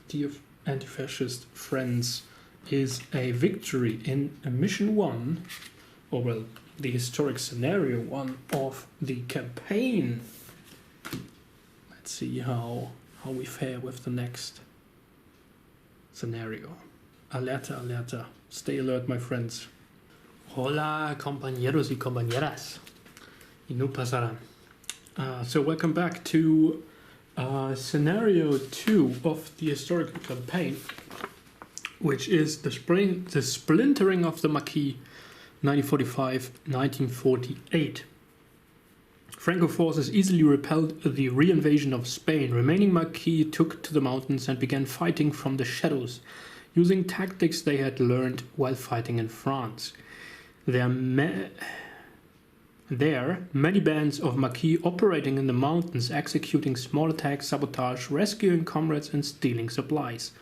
dear anti-fascist friends, is a victory in mission 1, or well, the historic scenario 1 of the campaign. Let's see how we fare with the next scenario. Alerta, alerta. Stay alert, my friends. Hola, compañeros y compañeras. Y no pasarán. So welcome back to scenario 2 of the historical campaign, which is the splintering of the Maquis, 1945-1948. Franco forces easily repelled the re-invasion of Spain. Remaining Maquis took to the mountains and began fighting from the shadows, using tactics they had learned while fighting in France. There, many bands of Maquis operating in the mountains, executing small attacks, sabotage, rescuing comrades and stealing supplies.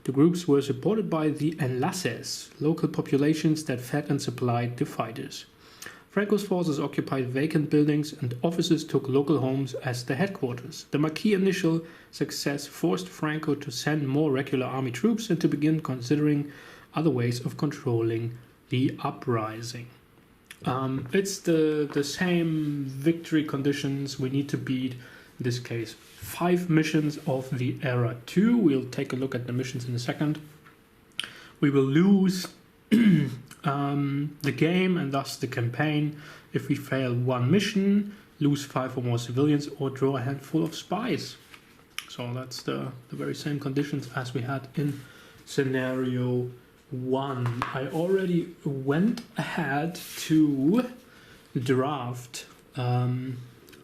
The groups were supported by the enlaces, local populations that fed and supplied the fighters. Franco's forces occupied vacant buildings and officers took local homes as their headquarters. The Maquis' initial success forced Franco to send more regular army troops and to begin considering other ways of controlling the uprising. It's the same victory conditions we need to beat. In this case, 5 missions of the Era 2. We'll take a look at the missions in a second. We will lose the game and thus the campaign if we fail 1 mission, lose 5 or more civilians, or draw a handful of spies. So that's the very same conditions as we had in scenario 1. I already went ahead to draft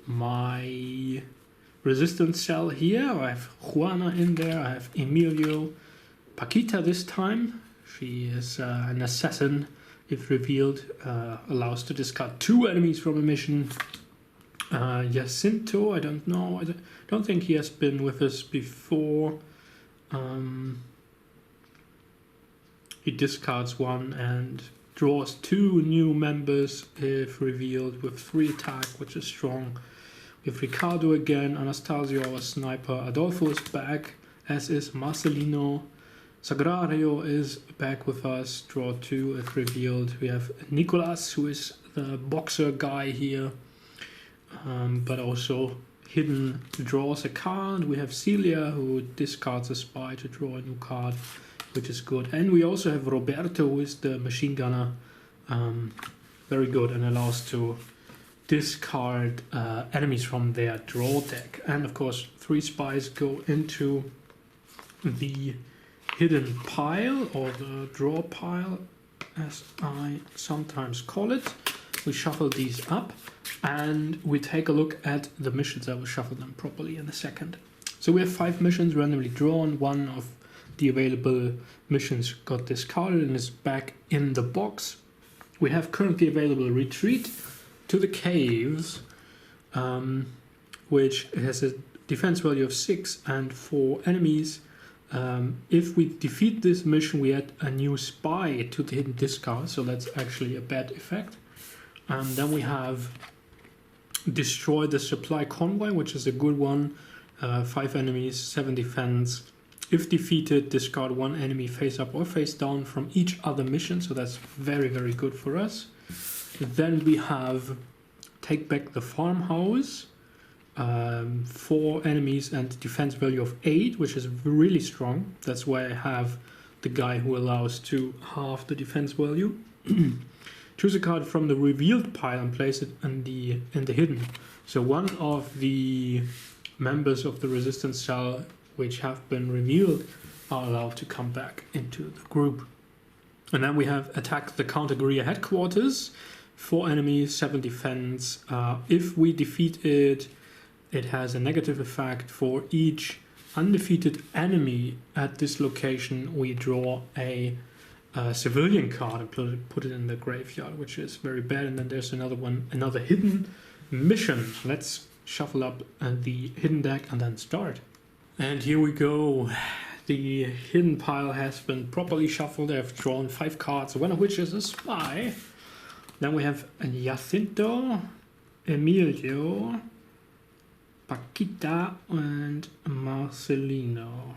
my resistance cell here. I have Juana in there, I have Emilio, Paquita this time. She is an assassin. If revealed, allows to discard 2 enemies from a mission. Jacinto, I don't know. I don't think he has been with us before. He discards 1 and draws 2 new members if revealed with 3 attack, which is strong. We have Ricardo again, Anastasio, our sniper, Adolfo is back, as is Marcelino. Sagrario is back with us, draw 2 if revealed. We have Nicolas, who is the boxer guy here, but also hidden draws a card. We have Celia, who discards a spy to draw a new card, which is good. And we also have Roberto, who is the machine gunner, very good, and allows to discard enemies from their draw deck. And of course 3 spies go into the hidden pile, or the draw pile as I sometimes call it. We shuffle these up and we take a look at the missions. I will shuffle them properly in a second. So we have 5 missions randomly drawn. 1 of the available missions got discarded and is back in the box. We have currently available Retreat to the Caves, which has a defense value of 6 and 4 enemies. If we defeat this mission, we add a new spy to the hidden discard, so that's actually a bad effect. And then we have Destroy the Supply Convoy, which is a good one. 5 enemies, 7 defense. If defeated, discard 1 enemy face up or face down from each other mission, so that's very, very good for us. Then we have Take Back the Farmhouse, 4 enemies and defense value of 8, which is really strong. That's why I have the guy who allows to halve the defense value. Choose a card from the revealed pile and place it in the hidden. So one of the members of the resistance cell which have been revealed are allowed to come back into the group. And then we have Attack the Counter Guerilla Headquarters. 4 enemies, 7 defense. If we defeat it, it has a negative effect. For each undefeated enemy at this location, we draw a civilian card and put it in the graveyard, which is very bad. And then there's another one, another hidden mission. Let's shuffle up the hidden deck and then start. And here we go. The hidden pile has been properly shuffled. I've drawn 5 cards, one of which is a spy. Then we have Jacinto, Emilio, Paquita, and Marcelino.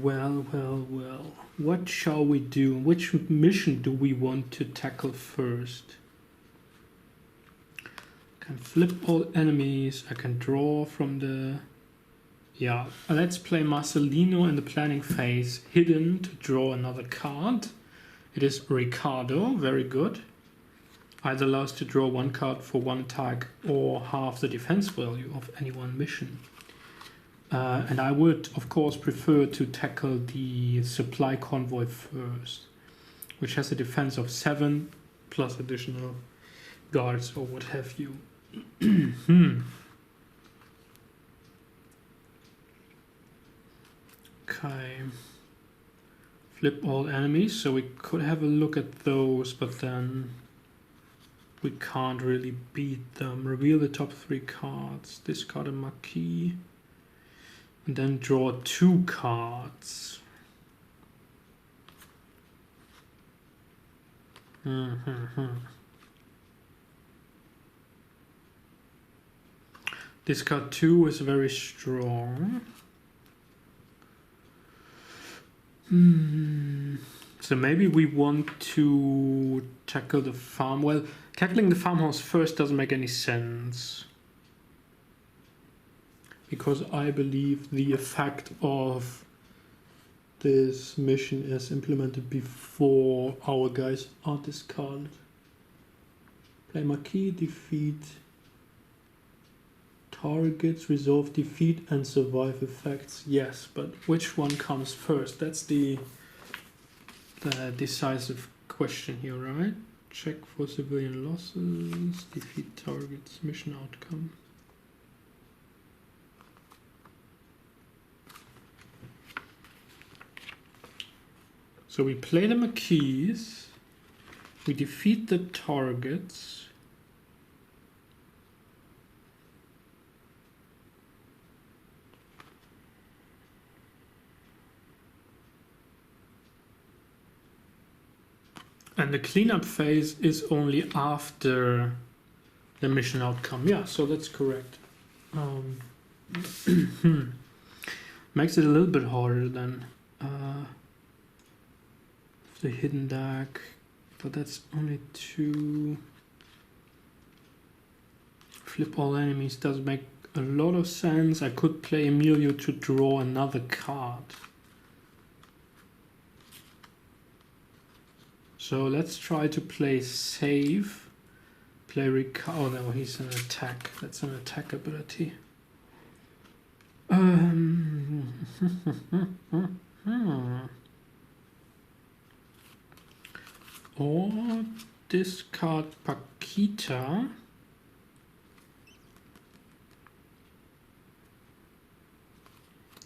Well. What shall we do? Which mission do we want to tackle first? I can flip all enemies. I can draw from the... Yeah, let's play Marcelino in the planning phase. Hidden to draw another card. It is Ricardo, very good. Either allows to draw 1 card for 1 attack or half the defense value of any one mission. And I would, of course, prefer to tackle the supply convoy first, which has a defense of 7 plus additional guards or what have you. Okay. Flip all enemies, so we could have a look at those, but then we can't really beat them. Reveal the top 3 cards, discard a marquee, and then draw 2 cards. Discard 2 is very strong. So maybe we want to tackle the farm. Well, tackling the farmhouse first doesn't make any sense, because I believe the effect of this mission is implemented before our guys are discarded. Play marquee, defeat targets, resolve defeat and survive effects. Yes, but which one comes first? That's the decisive question here, right? Check for civilian losses, defeat targets, mission outcome. So we play the marquees, we defeat the targets, And the cleanup phase is only after the mission outcome. Yeah, so that's correct. Makes it a little bit harder than the hidden deck, but that's only 2. Flip all enemies does make a lot of sense. I could play Emilio to draw another card. So let's try to play safe. Play oh no, he's an attack. That's an attack ability. Or discard Paquita.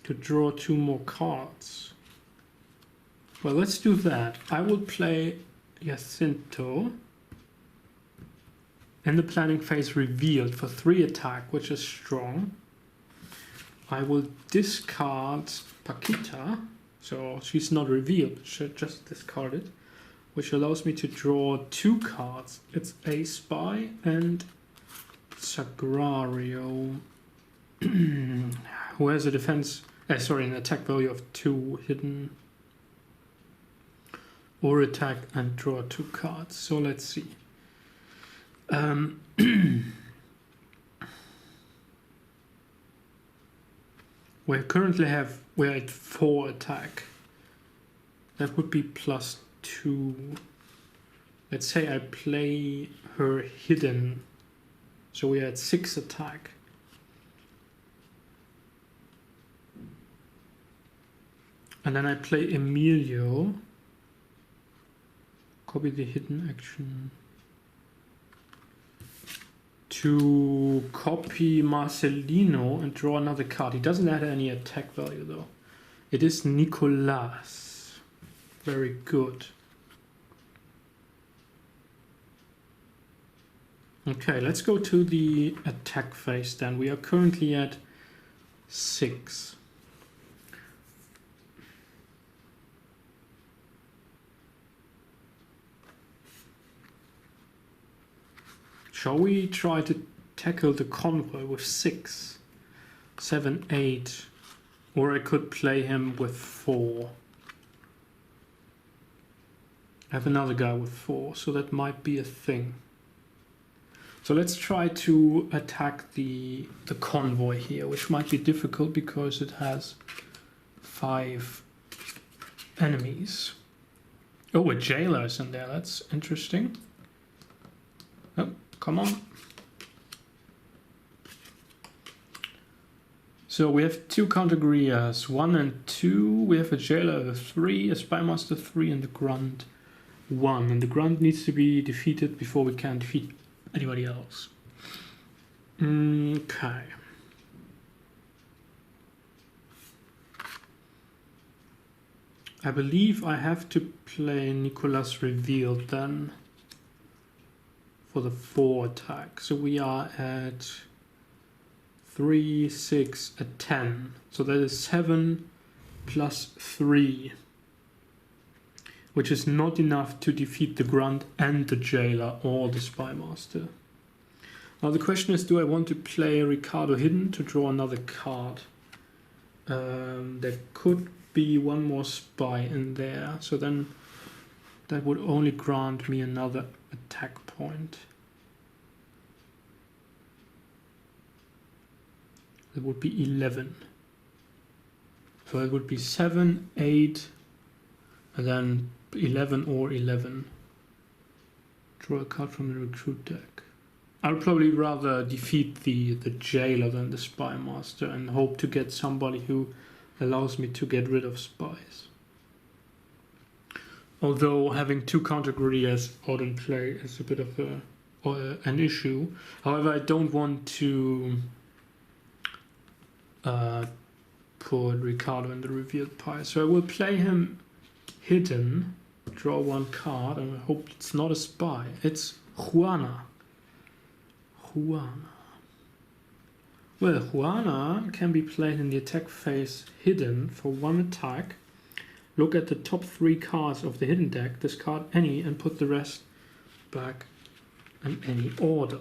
To draw 2 more cards. Well, let's do that. I will play Jacinto in the planning phase revealed for 3 attack, which is strong. I will discard Paquita, so she's not revealed, should just discard it, which allows me to draw 2 cards. It's a spy and Sagrario, who has a defense, an attack value of 2 hidden, or attack and draw 2 cards. So let's see. We're at 4 attack. That would be +2. Let's say I play her hidden, so we're at 6 attack. And then I play Emilio, copy the hidden action, to copy Marcelino and draw another card. He doesn't add any attack value though. It is Nicolas. Very good. Okay, let's go to the attack phase then. We are currently at 6. Shall we try to tackle the convoy with 6, 7, 8, or I could play him with 4. I have another guy with 4, so that might be a thing. So let's try to attack the convoy here, which might be difficult because it has 5 enemies. Oh, a jailer is in there, that's interesting. Oh, come on. So we have 2 counter guerillas, 1 and 2. We have a jailer 3, a spy master 3, and the grunt 1. And the grunt needs to be defeated before we can defeat anybody else. Okay. I believe I have to play Nicolas Revealed then for the 4 attack. So we are at 3, 6, a 10. So that is 7 plus 3, which is not enough to defeat the grunt and the jailer or the spy master. Now the question is, do I want to play Ricardo Hidden to draw another card? There could be 1 more spy in there, so then that would only grant me another attack point. That would be 11. So it would be 7, 8, and then 11 or 11. Draw a card from the recruit deck. I'll probably rather defeat the jailer than the spy master and hope to get somebody who allows me to get rid of spies. Although having 2 counter guerillas out in play is a bit of an issue. However, I don't want to put Ricardo in the revealed pile. So I will play him hidden, draw 1 card, and I hope it's not a spy. It's Juana. Well, Juana can be played in the attack phase hidden for 1 attack look at the top 3 cards of the hidden deck, discard any, and put the rest back in any order.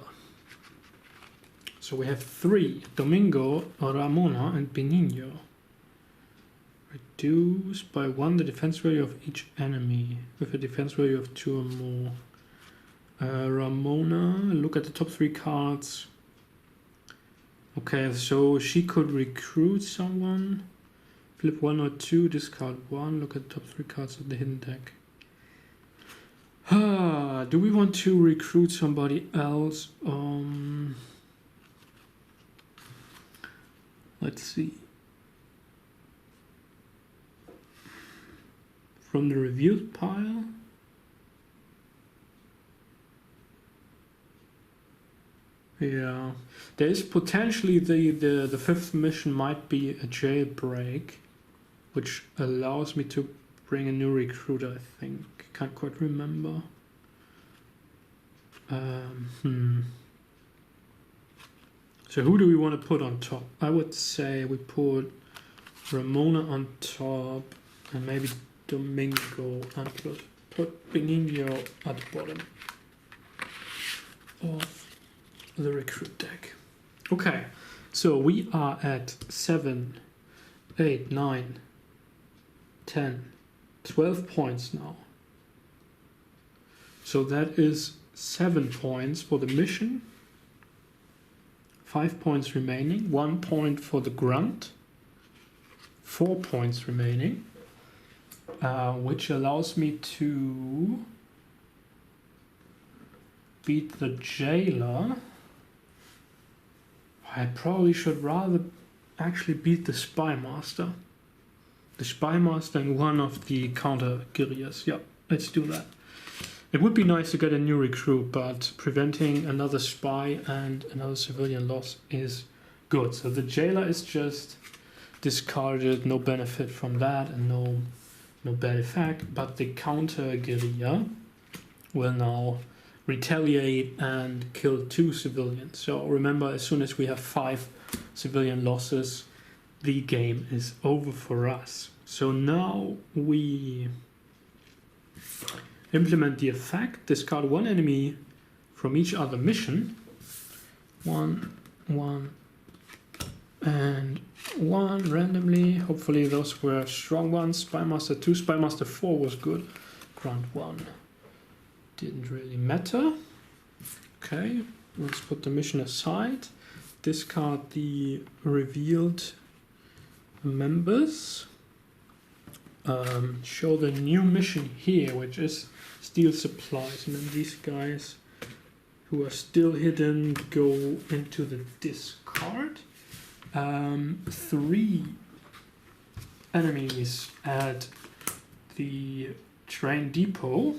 So we have 3, Domingo, Ramona, and Benigno. Reduce by 1 the defense value of each enemy with a defense value of 2 or more. Ramona, look at the top 3 cards. Okay, so she could recruit someone. Flip 1 or 2, discard 1. Look at the top 3 cards of the hidden deck. Do we want to recruit somebody else? Let's see. From the revealed pile. Yeah, there is potentially the 5th mission might be a jailbreak, which allows me to bring a new recruiter, I think. Can't quite remember. So who do we want to put on top? I would say we put Ramona on top and maybe Domingo, and put Benigno at the bottom of the recruit deck. Okay, so we are at 7, 8, 9, 10, 12 points now. So that is 7 points for the mission, 5 points remaining, 1 point for the grunt, 4 points remaining, which allows me to beat the jailer. I probably should rather actually beat the spy master. The spy master and one of the counter guerrillas. Yeah, let's do that. It would be nice to get a new recruit, but preventing another spy and another civilian loss is good. So the jailer is just discarded, no benefit from that and no bad effect, but the counter guerrilla will now retaliate and kill 2 civilians. So remember, as soon as we have 5 civilian losses, the game is over for us. So now we implement the effect, discard 1 enemy from each other mission. 1, 1, and 1 randomly. Hopefully those were strong ones. Spymaster 2, Spymaster 4 was good. Grunt 1 didn't really matter. Okay, let's put the mission aside. Discard the revealed members. Show the new mission here, which is steal supplies, and then these guys who are still hidden go into the discard. 3 enemies at the train depot,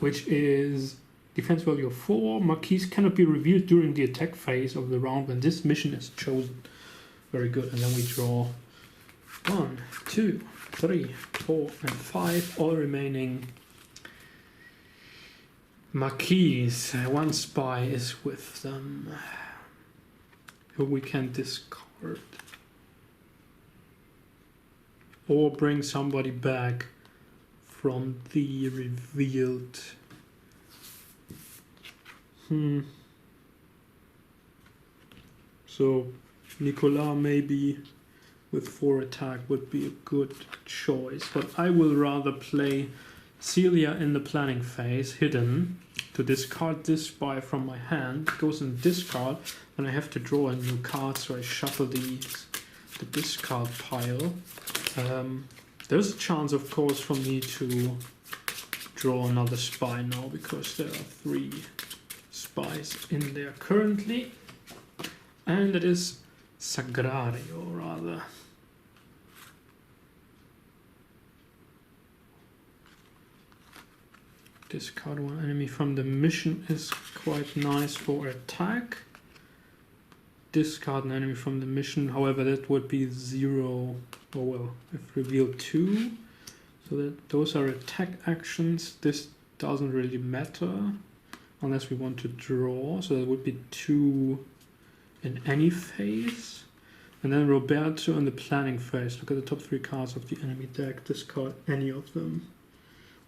which is defense value of 4. Marquise cannot be revealed during the attack phase of the round when this mission is chosen. Very good. And then we draw 1, 2, 3, 4, and 5. All remaining Marquise. 1 spy is with them, who we can discard or bring somebody back from the revealed. So Nicolas maybe with 4 attack would be a good choice, but I will rather play Celia in the planning phase, hidden, to discard this spy from my hand. It goes in discard, and I have to draw a new card, so I shuffle the discard pile. There's a chance, of course, for me to draw another spy now, because there are 3 spies in there currently, and it is Sagrario, rather. Discard 1 enemy from the mission is quite nice for attack. Discard an enemy from the mission, however that would be 0. Oh well, I've revealed 2. So that those are attack actions. This doesn't really matter unless we want to draw. So that would be 2 in any phase. And then Roberto in the planning phase. Look at the top 3 cards of the enemy deck. Discard any of them.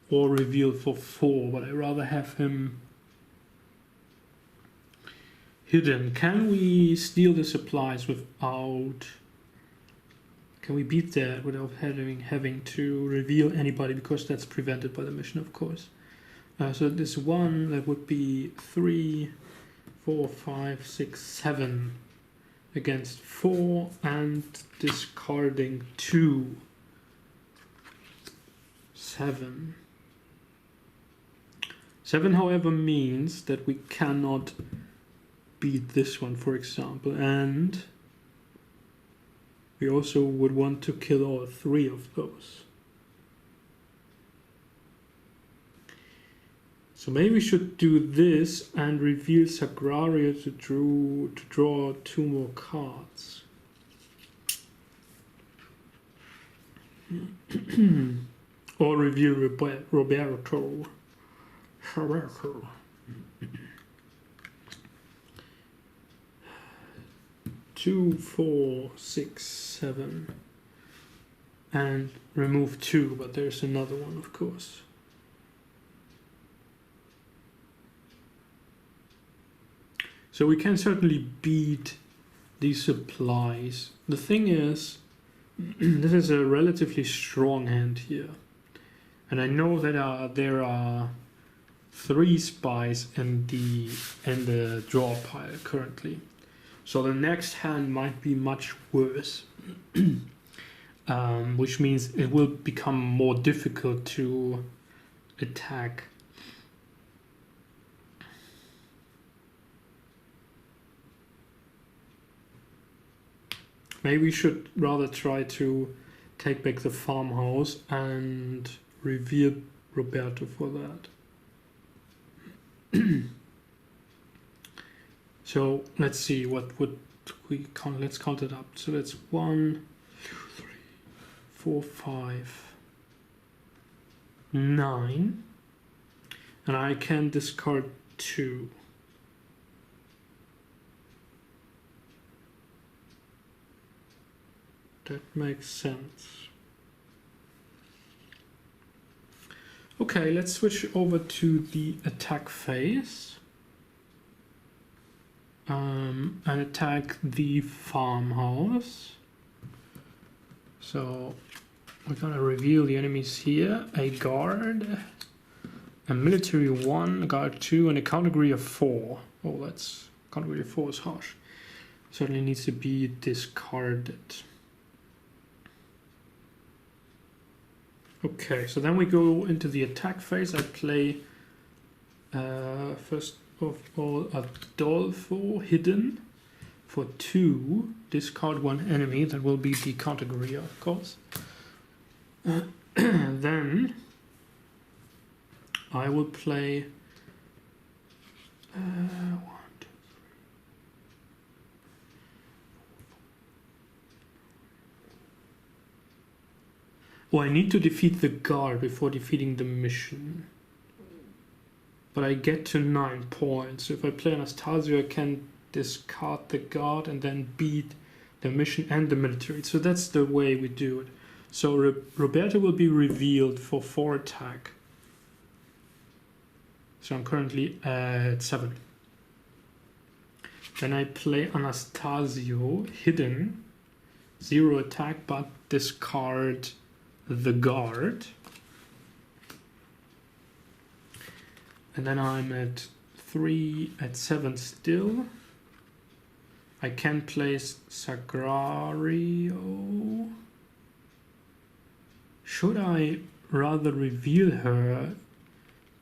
Or reveal for 4. But I'd rather have him hidden. Can we steal the supplies without... Can we beat that without having to reveal anybody? Because that's prevented by the mission, of course. So this one, that would be 3, 4, 5, 6, 7 against 4 and discarding 2. 7. 7, however, means that we cannot beat this one, for example, and we also would want to kill all 3 of those. So maybe we should do this and reveal Sagrario to draw 2 more cards. Or reveal Roberto. 2, 4, 6, 7, and remove 2, but there's another one, of course. So we can certainly beat these supplies. The thing is, this is a relatively strong hand here, and I know that there are 3 spies in the draw pile currently. So the next hand might be much worse, which means it will become more difficult to attack. Maybe we should rather try to take back the farmhouse and reveal Roberto for that. So let's see, what would we count? Let's count it up. So that's 1, 2, 3, 4, 5, 9, and I can discard 2. That makes sense. Okay, let's switch over to the attack phase. And attack the farmhouse. So we're gonna reveal the enemies here. A guard, a military 1, a guard 2, and a category of 4. Oh, that's category of 4 is harsh. Certainly needs to be discarded. Okay, so then we go into the attack phase. I play first of all Adolfo hidden for 2. Discard 1 enemy. That will be the category, of course. Then I will play 1, 2, 3. Oh, I need to defeat the guard before defeating the mission. But I get to 9 points. So if I play Anastasio, I can discard the guard and then beat the mission and the military. So that's the way we do it. So Roberto will be revealed for 4 attack. So I'm currently at 7. Then I play Anastasio hidden, 0 attack, but discard the guard. And then I'm at 7 still. I can place Sagrario. Should I rather reveal her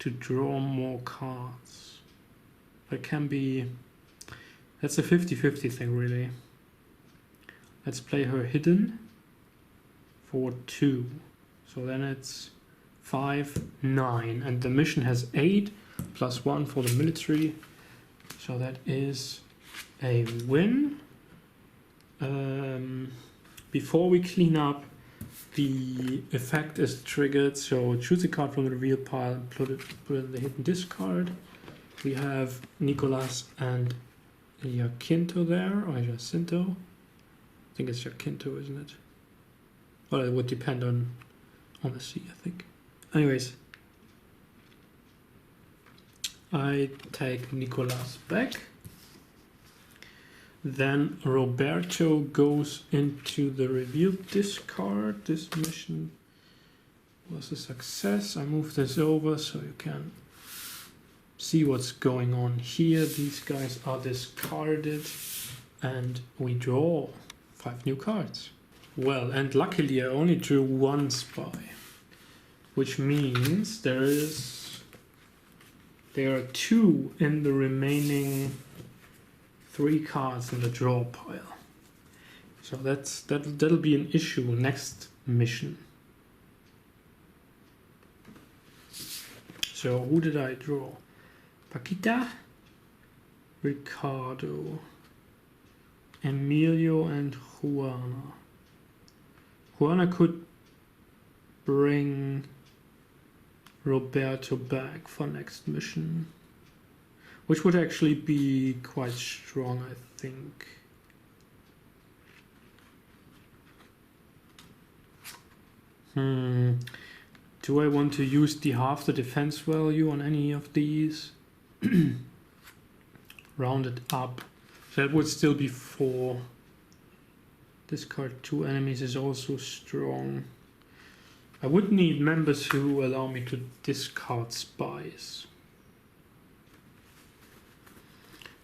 to draw more cards? That can be... That's a 50-50 thing, really. Let's play her hidden for 2. So then it's 5, 9. And the mission has 8 plus 1 for the military. So that is a win. Before we clean up, the effect is triggered. So choose a card from the reveal pile and put it in the hidden discard. We have Nicolas and Jacinto there, or Jacinto. think it's Jacinto, isn't it? Well, it would depend on the sea, I think. Anyways, I take Nicolas back. Then Roberto goes into the revealed discard. This mission was a success. I move this over so you can see what's going on here. These guys are discarded and we draw 5 new cards. Well, and luckily I only drew 1 spy, which means there are 2 in the remaining 3 cards in the draw pile. So that'll be an issue next mission. So who did I draw? Paquita, Ricardo, Emilio, and Juana. Juana could bring Roberto back for next mission, which would actually be quite strong, I think. Do I want to use the half the defense value on any of these? Round it up. So that would still be 4. Discard 2 enemies is also strong. I would need members who allow me to discard spies.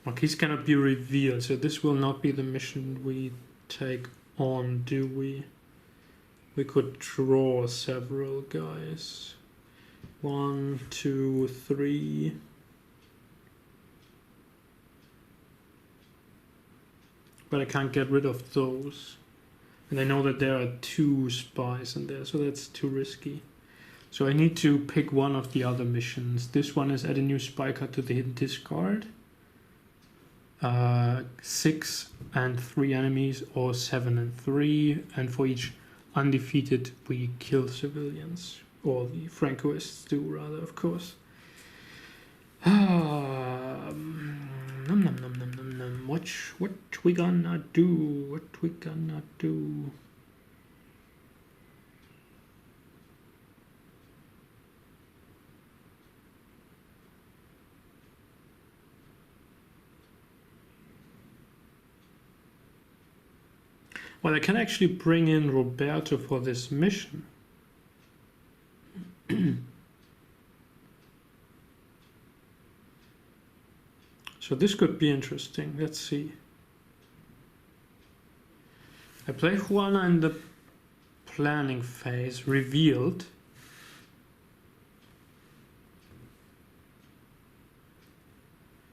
Marquis cannot be revealed, so this will not be the mission we take on, do we? We could draw several guys. 1, 2, 3. But I can't get rid of those. And I know that there are 2 spies in there, so that's too risky. So I need to pick one of the other missions. This one is add a new spy card to the hidden discard. 6 and 3 enemies, or 7 and 3. And for each undefeated, we kill civilians. Or the Francoists do, rather, of course. Nom nom nom nom nom nom. What we gonna do? What we gonna do? Well, I can actually bring in Roberto for this mission. So this could be interesting. Let's see. I play Juana in the planning phase, revealed.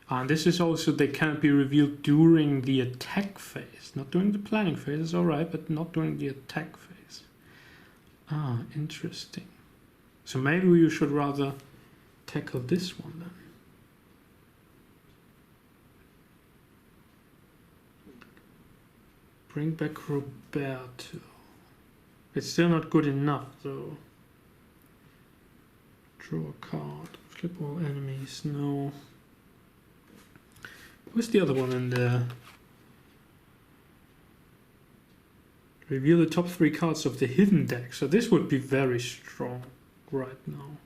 And this is also, they can't be revealed during the attack phase. Not during the planning phase, it's alright, but not during the attack phase. Ah, interesting. So maybe you should rather tackle this one then. Bring back Roberto. It's still not good enough though. Draw a card. Flip all enemies. No. Where's the other one in there? Reveal the top 3 cards of the hidden deck. So this would be very strong right now.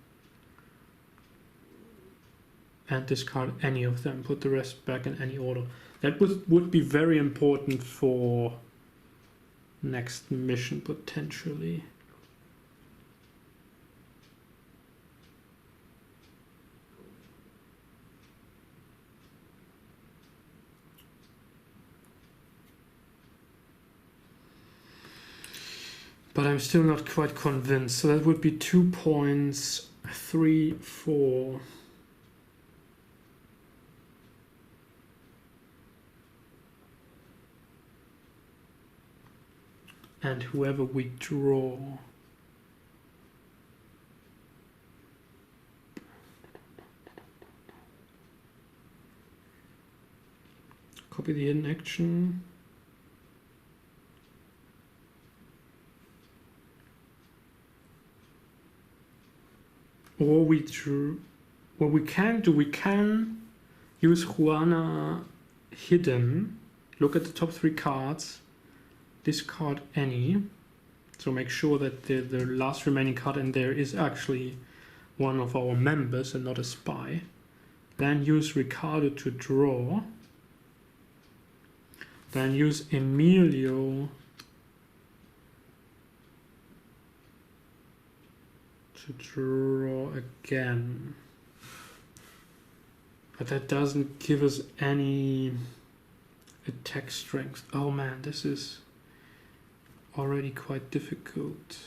And discard any of them. Put the rest back in any order. That would be very important for next mission, potentially. But I'm still not quite convinced. So that would be 2 points, 3, 4. And whoever we draw. Copy the hidden action. Or we drew. What we can do, we can use Juana hidden. Look at the top 3 cards. discard any. So make sure that the last remaining card in there is actually one of our members and not a spy. Then use Ricardo to draw. Then use Emilio to draw again. But that doesn't give us any attack strength. Oh man, this is already quite difficult.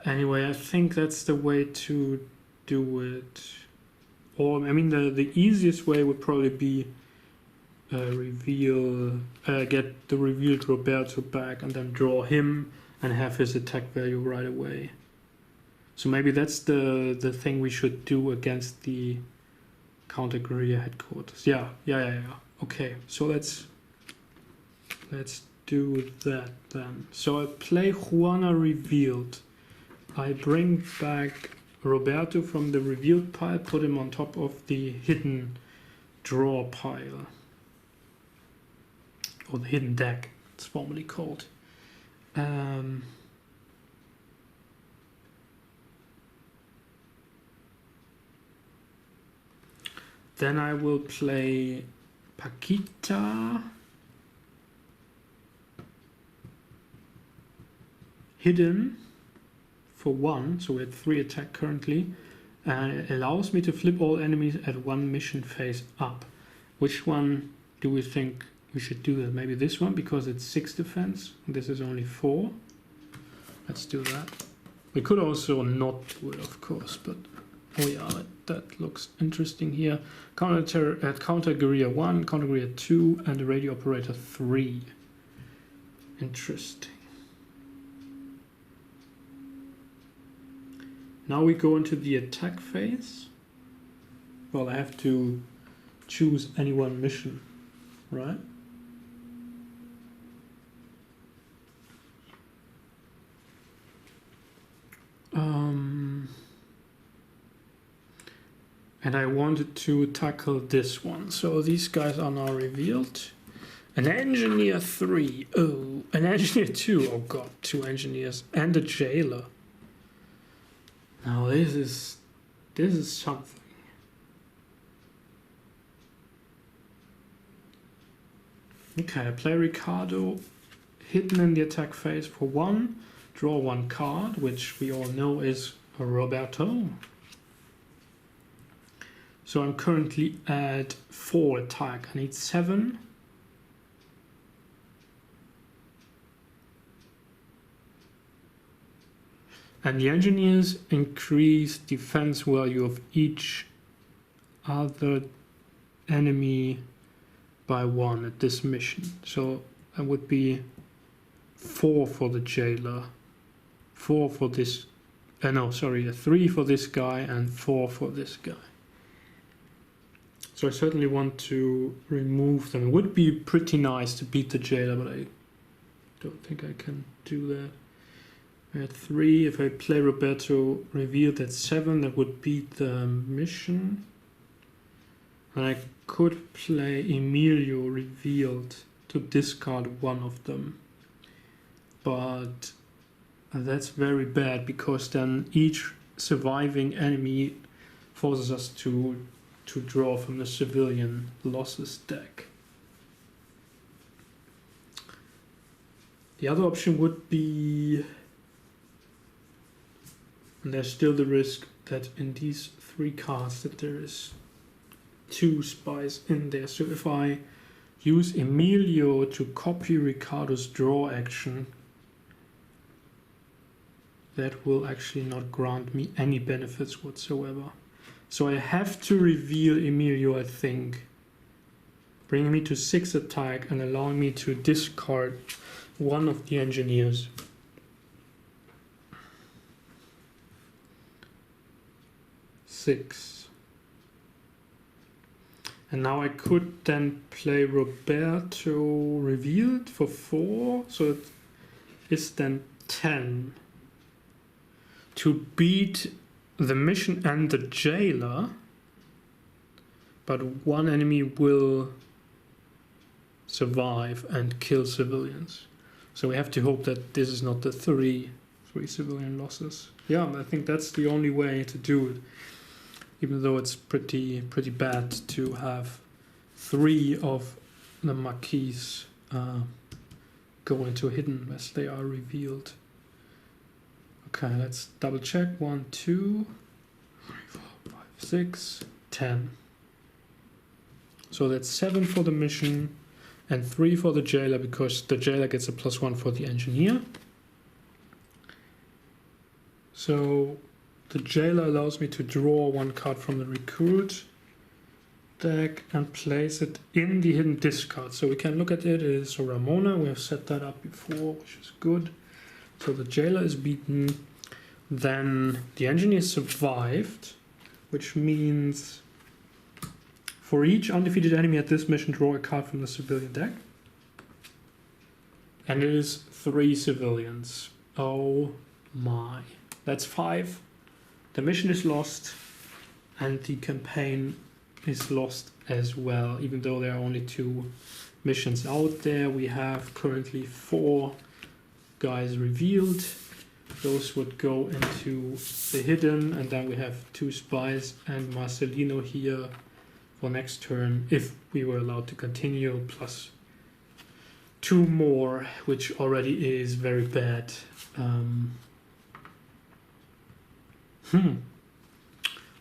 Anyway, I think that's the way to do it. Or, I mean, the easiest way would probably be get the revealed Roberto back and then draw him and have his attack value right away. So maybe that's the thing we should do against the counter guerilla headquarters. Yeah. Okay, so let's do that then. So I play Juana revealed. I bring back Roberto from the revealed pile, put him on top of the hidden draw pile. Or the hidden deck, it's formally called. Then I will play Paquita. Hidden. For 1, so we're at 3 attack currently, and it allows me to flip all enemies at 1 mission phase up. Which one do we think we should do that? Maybe this one, because it's 6 defense, and this is only 4. Let's do that. We could also not do it, of course, but oh yeah, that looks interesting here. Counter guerilla 1, counter guerilla 2, and the radio operator 3. Interesting. Now we go into the attack phase. Well, I have to choose any one mission, right? And I wanted to tackle this one. So these guys are now revealed. An engineer 3. Oh, an engineer 2. Oh god, 2 engineers. And a jailer. Now this is something. Okay, I play Ricardo, hidden in the attack phase for 1, draw 1 card, which we all know is a Roberto. So I'm currently at 4 attack. I need 7. And the engineers increase defense value of each other enemy by 1 at this mission. So that would be 4 for the jailer, 4 for this, no, sorry, 3 for this guy and 4 for this guy. So I certainly want to remove them. It would be pretty nice to beat the jailer, but I don't think I can do that. We're at 3. If I play Roberto revealed at 7, that would beat the mission. And I could play Emilio revealed to discard 1 of them. But that's very bad, because then each surviving enemy forces us to draw from the civilian losses deck. The other option would be, and there's still the risk that in these 3 cards that there is 2 spies in there. So if I use Emilio to copy Ricardo's draw action, that will actually not grant me any benefits whatsoever. So I have to reveal Emilio, I think, bringing me to 6 attack and allowing me to discard 1 of the engineers. Six. And now I could then play Roberto revealed for 4, so it is then 10 to beat the mission and the jailer, but one enemy will survive and kill civilians. So we have to hope that this is not the three civilian losses. Yeah, I think that's the only way to do it. Even though it's pretty bad to have 3 of the Maquis go into hidden as they are revealed. Okay, let's double check. 1, 2, 3, 4, 5, 6, 10. So that's 7 for the mission and 3 for the jailer, because the jailer gets a +1 for the engineer. So the jailer allows me to draw 1 card from the recruit deck and place it in the hidden discard. So we can look at it. It is a Ramona. We have set that up before, which is good. So the jailer is beaten. Then the engineer survived, which means for each undefeated enemy at this mission, draw a card from the civilian deck. And it is 3 civilians. Oh my. That's 5. The mission is lost and the campaign is lost as well. Even though there are only 2 missions out there, we have currently 4 guys revealed. Those would go into the hidden, and then we have 2 spies and Marcelino here for next turn, if we were allowed to continue, plus 2 more, which already is very bad.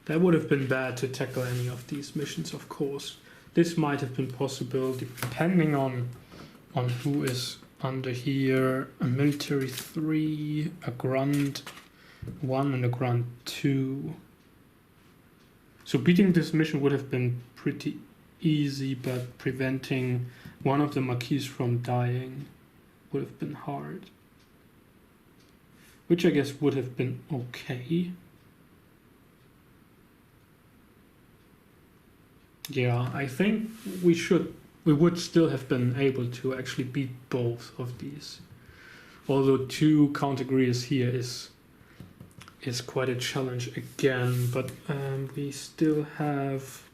That would have been bad to tackle any of these missions, of course. This might have been possible depending on who is under here. A military 3, a grunt 1 and a grunt 2. So beating this mission would have been pretty easy, but preventing one of the Maquis from dying would have been hard. Which I guess would have been okay. Yeah, I think we would still have been able to actually beat both of these. Although 2 counter guerrillas here is quite a challenge again, but we still have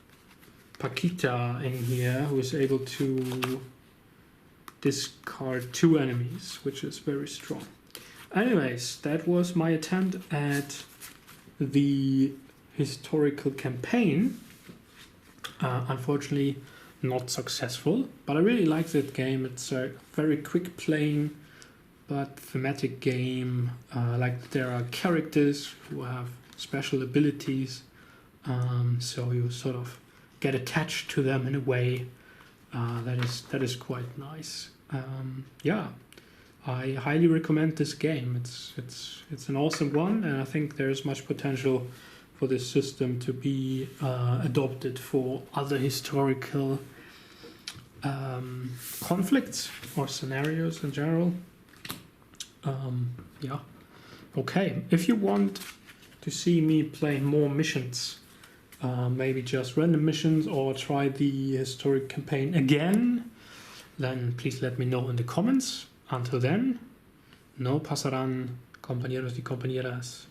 Paquita in here, who is able to discard 2 enemies, which is very strong. Anyways, that was my attempt at the historical campaign. Unfortunately not successful, but I really like that game. It's a very quick playing but thematic game. Like there are characters who have special abilities, so you sort of get attached to them in a way that is quite nice. Yeah, I highly recommend this game. It's an awesome one, and I think there's much potential for this system to be adopted for other historical conflicts or scenarios in general. Yeah, okay. If you want to see me play more missions, maybe just random missions, or try the historic campaign again, then please let me know in the comments. Until then, no Pasarán, compañeros y compañeras.